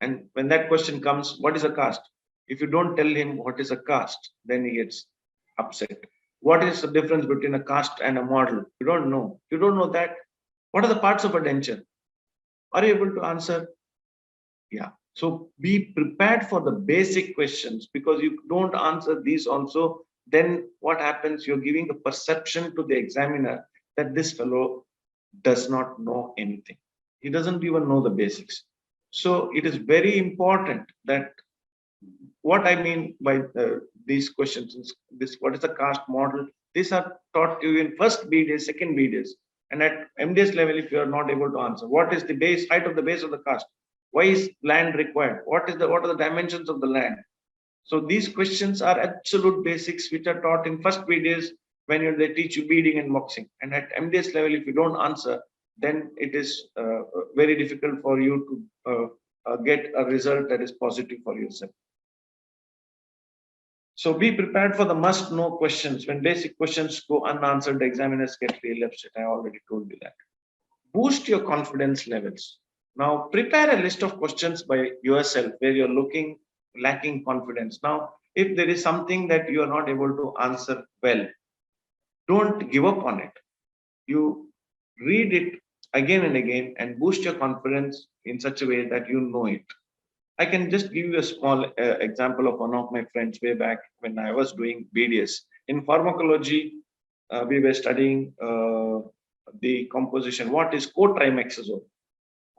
And when that question comes, what is a cast? If you don't tell him what is a cast, then he gets upset. What is the difference between a cast and a model? You don't know. You don't know that. What are the parts of a denture? Are you able to answer? Yeah. So be prepared for the basic questions, because you don't answer these also, then what happens? You're giving the perception to the examiner that this fellow does not know anything. He doesn't even know the basics. So it is very important that what I mean by these questions is this: what is the cast model? These are taught to you in first BDS, second BDS, and at MDS level, if you are not able to answer, what is the base height of the base of the cast? Why is land required? What are the dimensions of the land? So these questions are absolute basics which are taught in first BDS when they teach you beading and boxing. And at MDS level, if you don't answer, then it is very difficult for you to get a result that is positive for yourself. So be prepared for the must-know questions. When basic questions go unanswered, the examiners get really upset. I already told you that. Boost your confidence levels. Now, prepare a list of questions by yourself where you're lacking confidence. Now, if there is something that you are not able to answer well, don't give up on it. You read it again and again and boost your confidence in such a way that you know it. I can just give you a small example of one of my friends way back when I was doing BDS. In pharmacology, we were studying the composition. What is cotrimexazole?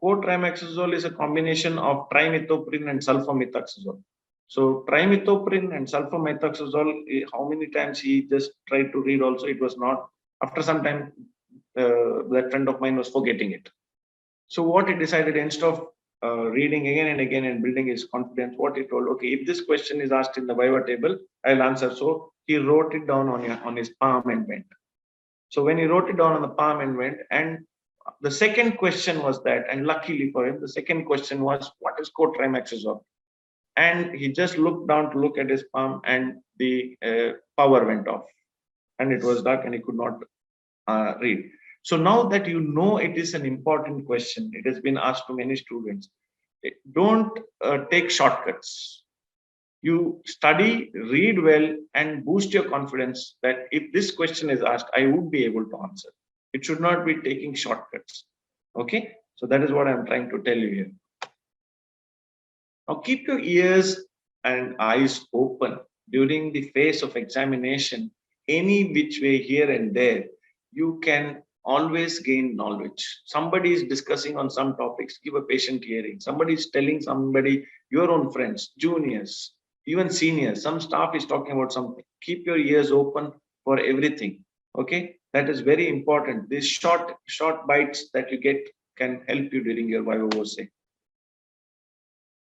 Cotrimexazole is a combination of trimethoprim and sulfamethoxazole. So trimethoprim and sulfamethoxazole, how many times he just tried to read also, it was not, after some time, that friend of mine was forgetting it. So what he decided, instead of reading again and again and building his confidence, what he told, okay, if this question is asked in the Viva table, I'll answer. So he wrote it down on his palm and went. So when he wrote it down on the palm and went, and the second question was that, and luckily for him, the second question was, what is cotrimoxazole? And he just looked down to look at his palm, and the power went off, and it was dark, and he could not read. So now that you know it is an important question, it has been asked to many students. Don't take shortcuts. You study, read well, and boost your confidence that if this question is asked, I would be able to answer. It should not be taking shortcuts. Okay, so that is what I'm trying to tell you here. Now keep your ears and eyes open during the phase of examination. Any which way here and there, you can always gain knowledge. Somebody is discussing on some topics, give a patient hearing. Somebody is telling somebody, your own friends, juniors, even seniors, some staff is talking about something. Keep your ears open for everything. Okay, that is very important. These short bites that you get can help you during your Viva Voce.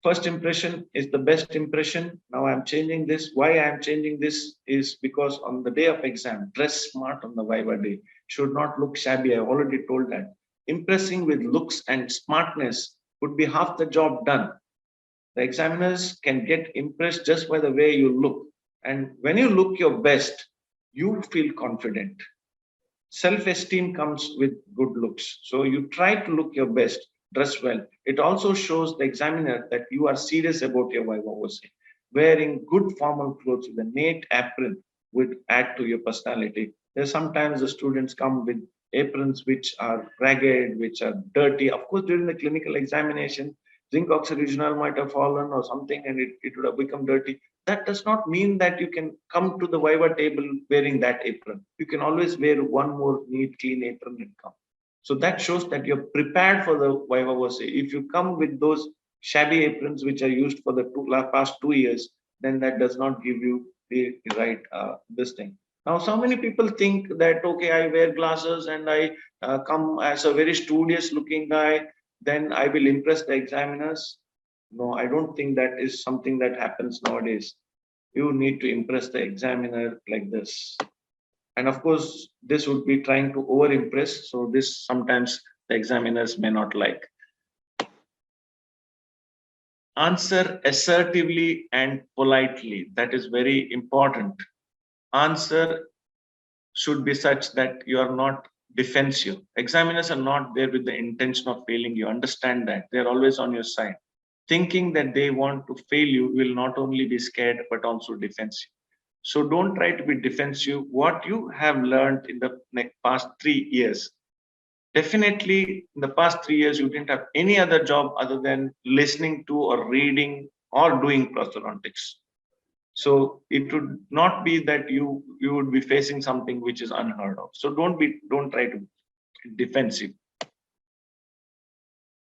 First impression is the best impression. Now I'm changing this. Why I'm changing this is because on the day of exam, dress smart on the Viva day. Should not look shabby. I already told that. Impressing with looks and smartness would be half the job done. The examiners can get impressed just by the way you look. And when you look your best, you feel confident. Self-esteem comes with good looks. So you try to look your best, dress well. It also shows the examiner that you are serious about your Viva Voce. Wearing good formal clothes with a neat apron would add to your personality. There's sometimes the students come with aprons which are ragged, which are dirty. Of course, during the clinical examination, zinc oxide regional might have fallen or something and it would have become dirty. That does not mean that you can come to the Viva table wearing that apron. You can always wear one more neat, clean apron and come. So that shows that you're prepared for the Viva Voce. If you come with those shabby aprons which are used for the past 2 years, then that does not give you the right this thing. Now, so many people think that, okay, I wear glasses and I come as a very studious looking guy, then I will impress the examiners. No, I don't think that is something that happens nowadays. You need to impress the examiner like this. And of course, this would be trying to over impress. So this sometimes the examiners may not like. Answer assertively and politely. That is very important. Answer should be such that you are not defensive. Examiners are not there with the intention of failing you. Understand that. They're always on your side. Thinking that they want to fail you will not only be scared, but also defensive. So don't try to be defensive. What you have learned in the past 3 years, definitely in the past 3 years, you didn't have any other job other than listening to or reading or doing prosthodontics. So it would not be that you would be facing something which is unheard of. So don't try to be defensive.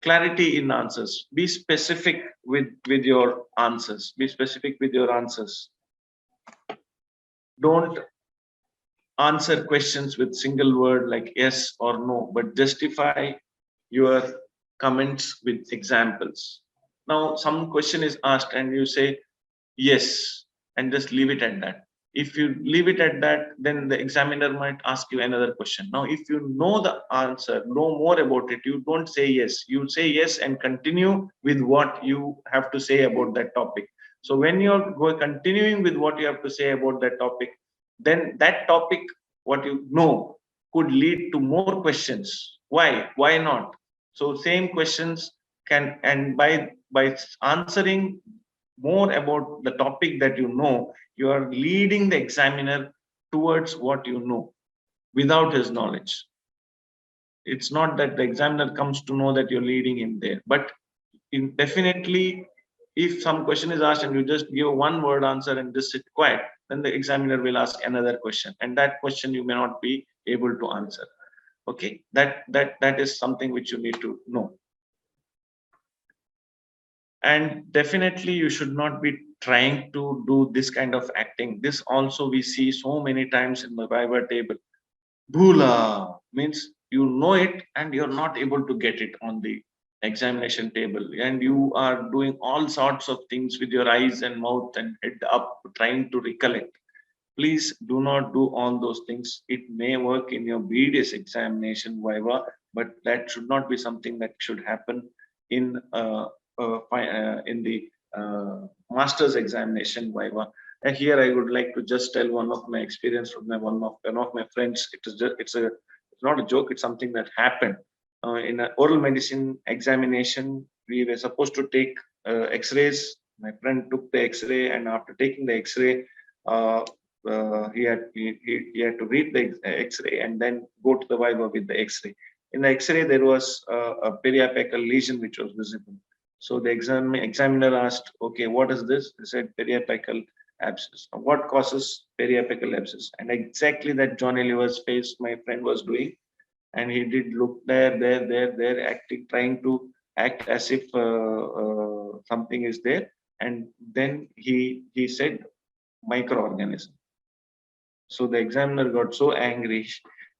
Clarity in answers. Be specific with your answers. Be specific with your answers. Don't answer questions with single word like yes or no, but justify your comments with examples. Now, some question is asked and you say yes, and just leave it at that. If you leave it at that, then the examiner might ask you another question. Now, if you know the answer, know more about it, you don't say yes. You say yes and continue with what you have to say about that topic. So when you're continuing with what you have to say about that topic, then that topic, what you know, could lead to more questions. Why? Why not? So same questions can, and by answering more about the topic that you know, you are leading the examiner towards what you know without his knowledge. It's not that the examiner comes to know that you're leading him there, but definitely if some question is asked and you just give a one word answer and just sit quiet, then the examiner will ask another question, and that question you may not be able to answer. Okay, that is something which you need to know. And definitely you should not be trying to do this kind of acting. This also we see so many times in the Viva table. Bhula means you know it and you're not able to get it on the examination table, and you are doing all sorts of things with your eyes and mouth and head up trying to recollect. Please do not do all those things. It may work in your BDS examination Viva, but that should not be something that should happen in in the master's examination Viva. And here I would like to just tell one of my experience from one of my friends. It's not a joke. It's something that happened in an oral medicine examination. We were supposed to take X-rays. My friend took the X-ray, and after taking the X-ray, he had to read the X-ray and then go to the Viva with the X-ray. In the X-ray, there was a periapical lesion which was visible. So the examiner asked, "Okay, what is this?" He said, "Periapical abscess." What causes periapical abscess? And exactly that Johnny Liver's face my friend was doing, and he did look there, acting, trying to act as if something is there, and then he said microorganism. So the examiner got so angry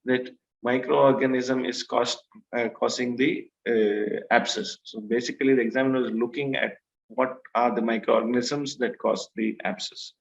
that microorganism is causing the abscess. So basically, the examiner is looking at what are the microorganisms that cause the abscess.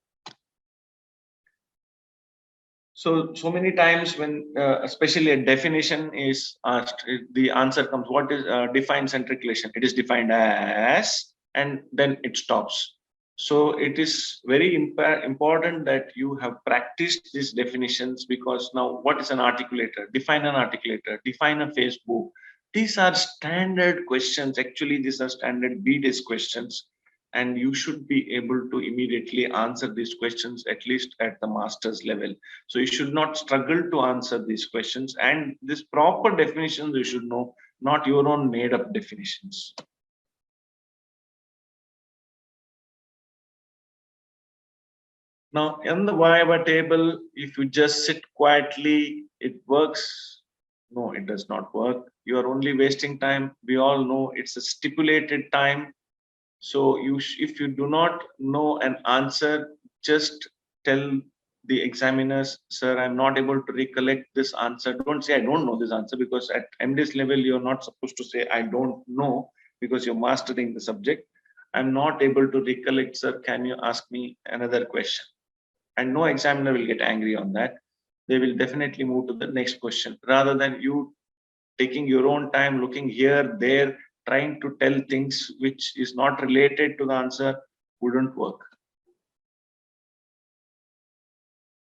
So many times when, especially a definition is asked, the answer comes, what is defined centric relation? It is defined as, and then it stops. So it is very important that you have practiced these definitions, because now what is an articulator? Define an articulator, define a phase book. These are standard questions. Actually, these are standard BDIS questions, and you should be able to immediately answer these questions, at least at the master's level. So you should not struggle to answer these questions, and this proper definitions you should know, not your own made up definitions. Now, in the Viva table, if you just sit quietly, it works. No, it does not work. You are only wasting time. We all know it's a stipulated time. So if you do not know an answer, just tell the examiners, "Sir, I'm not able to recollect this answer." Don't say, "I don't know this answer," because at MDiS level, you're not supposed to say, "I don't know," because you're mastering the subject. "I'm not able to recollect, sir. Can you ask me another question?" And no examiner will get angry on that. They will definitely move to the next question, rather than you taking your own time, looking here, there, trying to tell things which is not related to the answer. Wouldn't work.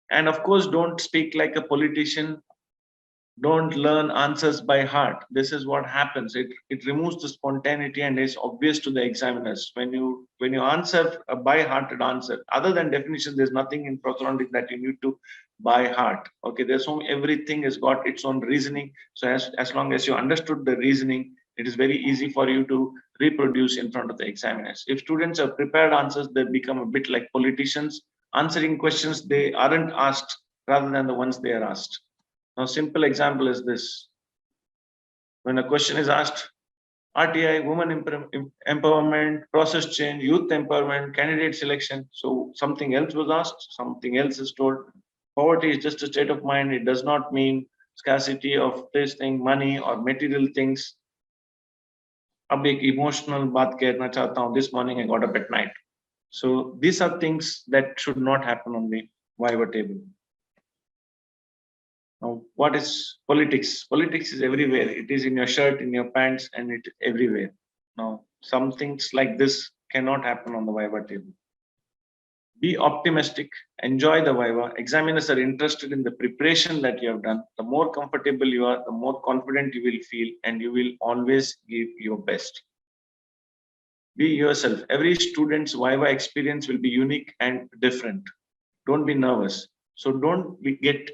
And of course, don't speak like a politician. Don't learn answers by heart. This is what happens. It removes the spontaneity and is obvious to the examiners. When you answer a by-hearted answer, other than definition, there's nothing in prosthodontics that you need to by heart. Okay, everything has got its own reasoning. So as long as you understood the reasoning, it is very easy for you to reproduce in front of the examiners. If students have prepared answers, they become a bit like politicians, answering questions they aren't asked rather than the ones they are asked. Now, simple example is this. When a question is asked, RTI, women empowerment, process change, youth empowerment, candidate selection. So something else was asked, something else is told. Poverty is just a state of mind. It does not mean scarcity of this thing, money or material things. अब एक emotional बात कहना चाहता हूँ. This morning I got up at night. So these are things that should not happen on the Viva table. Now, what is politics? Politics is everywhere. It is in your shirt, in your pants, and it everywhere. Now, some things like this cannot happen on the Viva table. Be optimistic, enjoy the Viva. Examiners are interested in the preparation that you have done. The more comfortable you are, the more confident you will feel, and you will always give your best. Be yourself. Every student's Viva experience will be unique and different. Don't be nervous. So don't get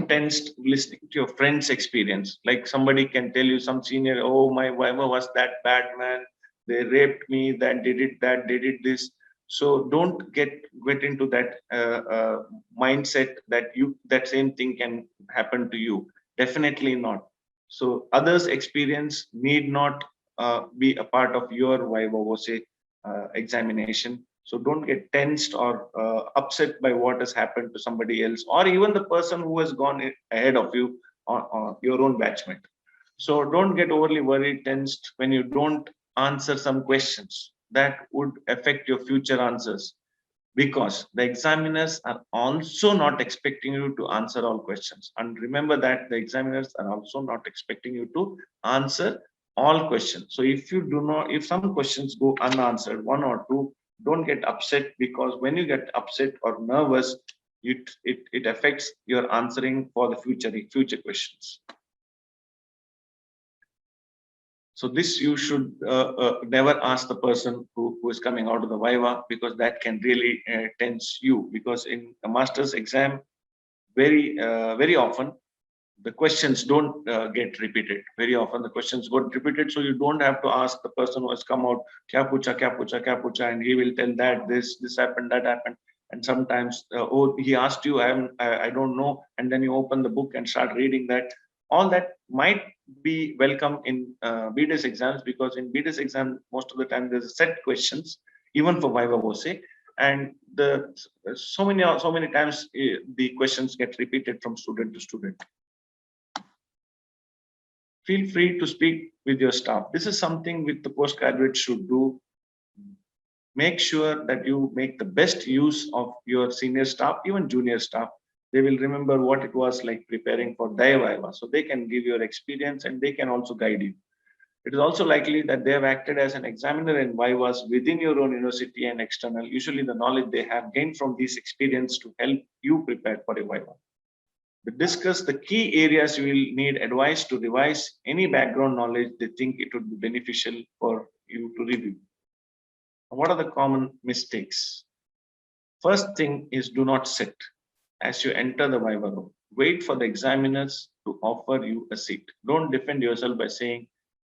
tensed listening to your friend's experience. Like somebody can tell you, some senior, "Oh, my Viva was that bad, man. They raped me, they did this." So don't get into that mindset that that same thing can happen to you. Definitely not. So others' experience need not be a part of your Viva. Say, examination. So don't get tensed or upset by what has happened to somebody else, or even the person who has gone ahead of you, or your own batchmate. So don't get overly worried, tensed when you don't answer some questions. That would affect your future answers, because the examiners are also not expecting you to answer all questions. And remember that the examiners are also not expecting you to answer all questions. So if you do not, if some questions go unanswered, one or two, don't get upset, because when you get upset or nervous, it affects your answering for the future questions. So this you should never ask the person who is coming out of the Viva, because that can really tense you. Because in a master's exam, very often the questions don't get repeated. Very often the questions got repeated, so you don't have to ask the person who has come out, kya pucha, and he will tell that this happened, that happened. And sometimes, oh, he asked you, I don't know, and then you open the book and start reading that. All that might be welcome in BDIS exams, because in BDIS exam, most of the time there's a set questions, even for Viva Voce, and so many times the questions get repeated from student to student. Feel free to speak with your staff. This is something which the postgraduates should do. Make sure that you make the best use of your senior staff, even junior staff. They will remember what it was like preparing for their Viva. So they can give your experience and they can also guide you. It is also likely that they have acted as an examiner in Vivas within your own university and external. Usually the knowledge they have gained from this experience to help you prepare for a Viva. We discuss the key areas you will need advice to revise any background knowledge they think it would be beneficial for you to review. What are the common mistakes? First thing is, do not sit as you enter the Viva room. Wait for the examiners to offer you a seat. Don't defend yourself by saying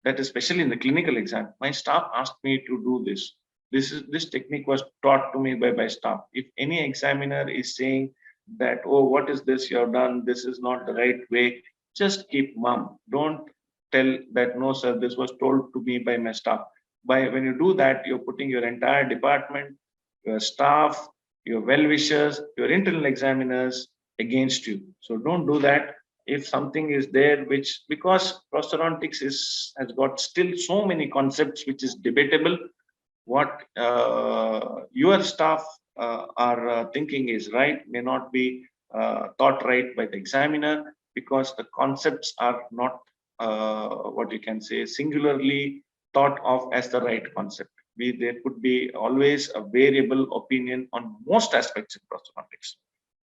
that, especially in the clinical exam, my staff asked me to do this. This technique was taught to me by my staff. If any examiner is saying that, oh, what is this you have done? This is not the right way. Just keep mum. Don't tell that, no, sir, this was told to me by my staff. When you do that, you're putting your entire department, your staff, your well-wishers, your internal examiners against you. So don't do that. If something is there, which, because prosthodontics has got still so many concepts which is debatable, what your staff are thinking is right may not be thought right by the examiner, because the concepts are not what you can say singularly thought of as the right concept. There could be always a variable opinion on most aspects in prosthodontics.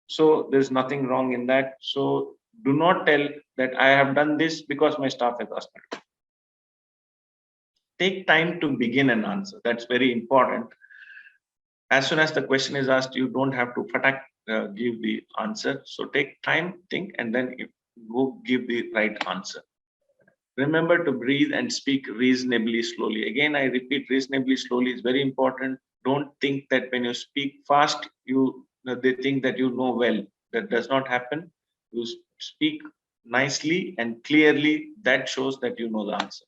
So there's nothing wrong in that. So do not tell that I have done this because my staff has asked me to. Take time to begin an answer. That's very important. As soon as the question is asked, you don't have to give the answer. So take time, think, and then go give the right answer. Remember to breathe and speak reasonably slowly. Again, I repeat, reasonably slowly is very important. Don't think that when you speak fast, they think that you know well. That does not happen. You speak nicely and clearly. That shows that you know the answer.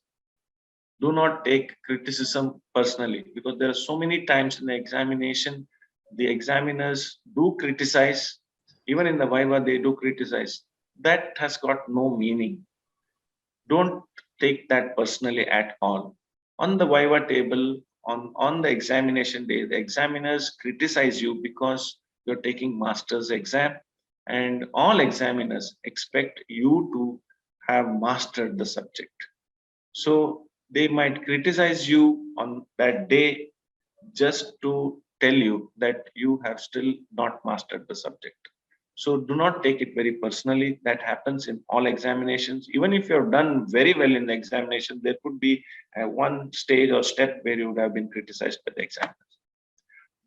Do not take criticism personally, because there are so many times in the examination, the examiners do criticize. Even in the Viva, they do criticize. That has got no meaning. Don't take that personally at all. On the Viva table, on the examination day, the examiners criticize you because you're taking master's exam, and all examiners expect you to have mastered the subject. So they might criticize you on that day just to tell you that you have still not mastered the subject. So do not take it very personally. That happens in all examinations. Even if you have done very well in the examination, there could be one stage or step where you would have been criticized by the examiners.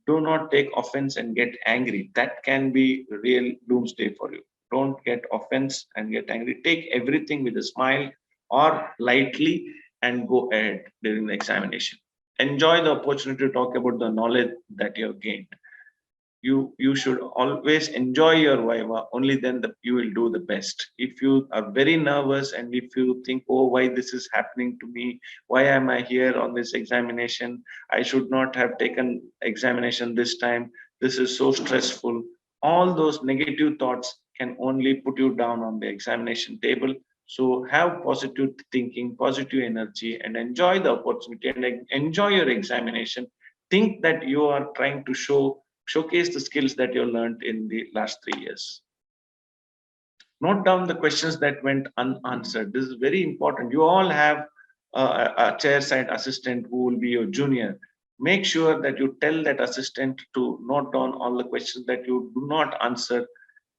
Do not take offense and get angry. That can be real doomsday for you. Don't get offense and get angry. Take everything with a smile or lightly and go ahead during the examination. Enjoy the opportunity to talk about the knowledge that you have gained. you should always enjoy your Viva. Only then you will do the best. If you are very nervous and if you think, oh, why this is happening to me? Why am I here on this examination? I should not have taken examination this time. This is so stressful. All those negative thoughts can only put you down on the examination table. So have positive thinking, positive energy, and enjoy the opportunity and enjoy your examination. Think that you are trying to showcase the skills that you learned in the last 3 years. Note down the questions that went unanswered. This is very important. You all have a chair side assistant who will be your junior. Make sure that you tell that assistant to note down all the questions that you do not answer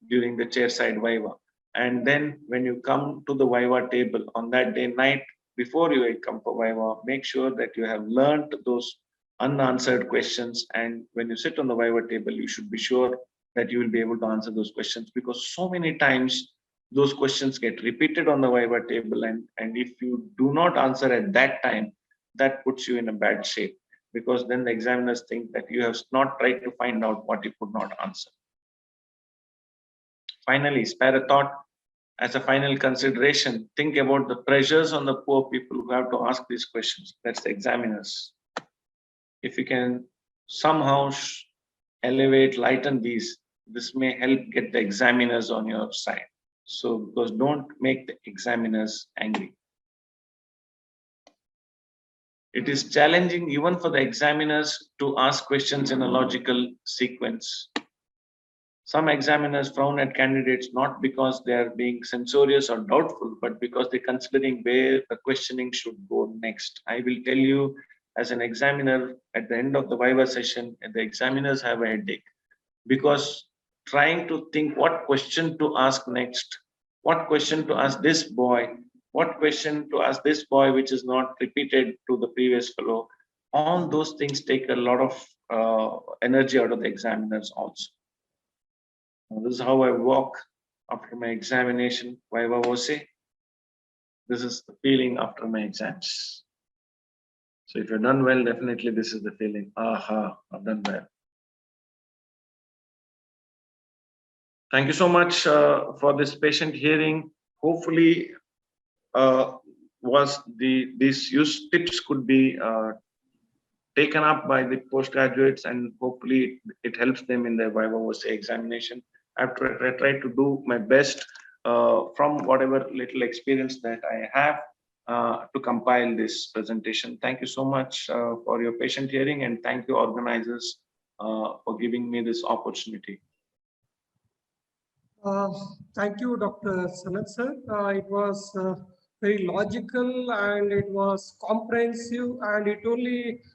during the chair side Viva. And then when you come to the Viva table on that day night, before you come for Viva, make sure that you have learned those unanswered questions. And when you sit on the Viva table, you should be sure that you will be able to answer those questions, because so many times those questions get repeated on the Viva table. And if you do not answer at that time, that puts you in a bad shape, because then the examiners think that you have not tried to find out what you could not answer. Finally, spare a thought. As a final consideration, think about the pressures on the poor people who have to ask these questions. That's the examiners. If you can somehow elevate, lighten these, this may help get the examiners on your side. So, because don't make the examiners angry. It is challenging even for the examiners to ask questions in a logical sequence. Some examiners frown at candidates not because they are being censorious or doubtful, but because they're considering where the questioning should go next. I will tell you, as an examiner, at the end of the Viva session, the examiners have a headache, because trying to think what question to ask next, what question to ask this boy, what question to ask this boy which is not repeated to the previous fellow, all those things take a lot of energy out of the examiners also. This is how I walk after my examination, Viva Voce. This is the feeling after my exams. So if you've done well, definitely this is the feeling. Aha, I've done well. Thank you so much for this patient hearing. Hopefully, these tips could be taken up by the postgraduates, and hopefully it helps them in their Viva Voce examination. I try to do my best from whatever little experience that I have to compile this presentation. Thank you so much for your patient hearing, and thank you organizers for giving me this opportunity. Thank you, Dr. Sanath sir. It was very logical and it was comprehensive, and it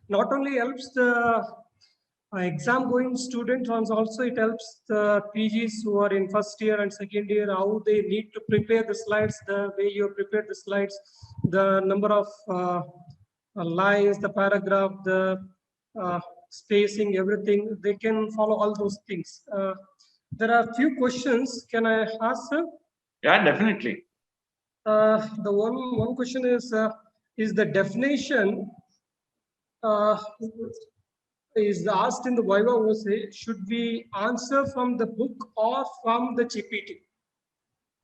not only helps the exam going students, also it helps the PGs who are in first year and second year, how they need to prepare the slides, the way you prepare the slides, the number of lines, the paragraph, the spacing, everything. They can follow all those things. There are a few questions. Can I ask, sir? Yeah, definitely. The one question is the definition is asked in the Viva Voce, should we answer from the book or from the GPT?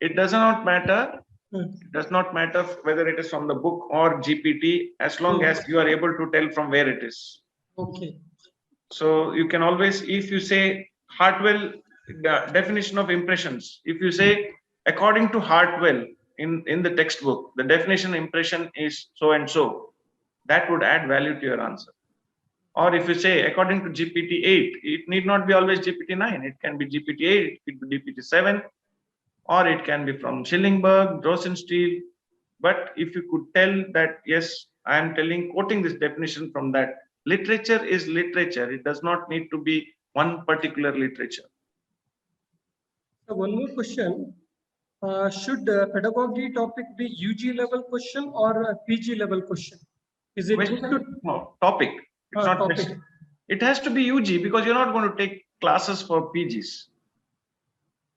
It does not matter. It does not matter whether it is from the book or GPT, as long as you are able to tell from where it is. Okay. So you can always, if you say Hartwell, the definition of impressions, if you say according to Hartwell in the textbook, the definition impression is so and so, that would add value to your answer. Or if you say according to GPT-8, it need not be always GPT-9. It can be GPT-8, it could be GPT-7, or it can be from Schillingberg, Rosenstiel. But if you could tell that, yes, I am quoting this definition from that. Literature is literature. It does not need to be one particular literature. So one more question. Should pedagogy topic be UG level question or a PG level question? Is it good to... No, topic. It's not topic. question. It has to be UG, because you're not going to take classes for PGs.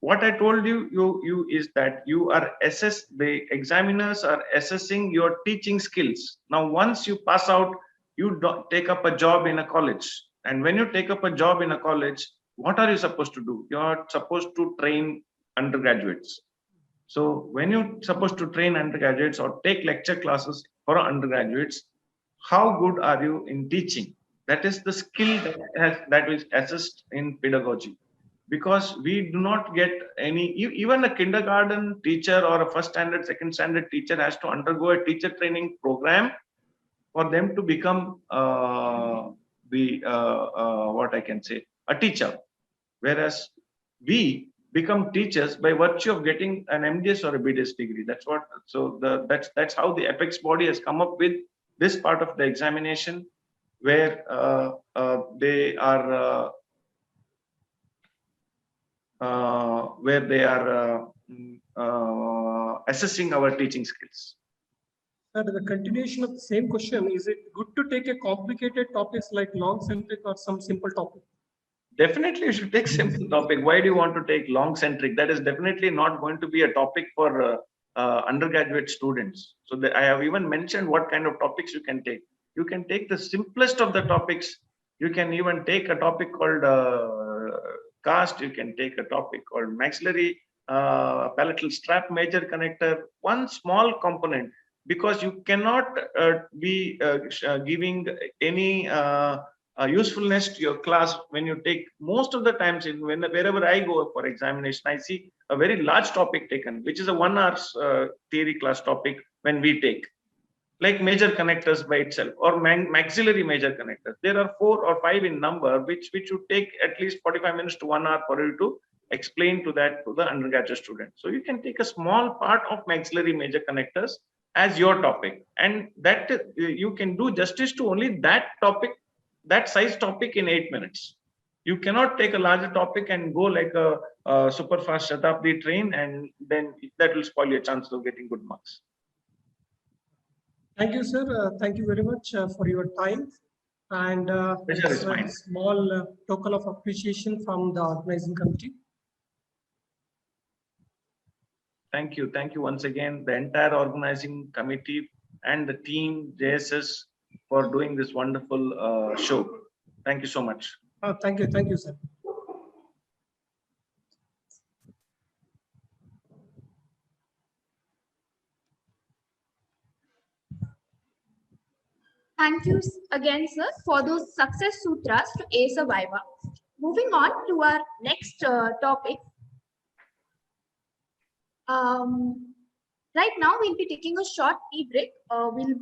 What I told you is that you are the examiners are assessing your teaching skills. Now, once you pass out, you take up a job in a college. And when you take up a job in a college, what are you supposed to do? You are supposed to train undergraduates. So when you're supposed to train undergraduates or take lecture classes for undergraduates, how good are you in teaching? That is the skill that is assessed in pedagogy. Because we do not get any, even a kindergarten teacher or a first standard, second standard teacher has to undergo a teacher training program for them to become what I can say, a teacher. Whereas we become teachers by virtue of getting an MDS or a BDS degree. That's what. So that's how the apex body has come up with this part of the examination, where they are assessing our teaching skills. Sir, the continuation of the same question, is it good to take a complicated topics like long centric or some simple topic? Definitely, you should take simple topic. Why do you want to take long centric? That is definitely not going to be a topic for undergraduate students. So I have even mentioned what kind of topics you can take. You can take the simplest of the topics. You can even take a topic called cast. You can take a topic called maxillary palatal strap major connector. One small component, because you cannot be giving any usefulness to your class when you take most of the times wherever I go for examination, I see a very large topic taken, which is a 1 hour theory class topic when we take, like major connectors by itself or maxillary major connectors. There are 4 or 5 in number, which would take at least 45 minutes to 1 hour for you to explain to the undergraduate student. So you can take a small part of maxillary major connectors as your topic, and that you can do justice to only that topic, that size topic, in 8 minutes. You cannot take a larger topic and go like a super fast Shatabdi train, and then that will spoil your chances of getting good marks. Thank you, sir. Thank you very much for your time. And Pleasure is mine. small token of appreciation from the organizing committee. Thank you. Thank you once again, the entire organizing committee and the team, JSS, for doing this wonderful show. Thank you so much. Thank you, sir. Thank you again, sir, for those success sutras to ace a Viva. Moving on to our next topic. Right now, we'll be taking a short tea break. We'll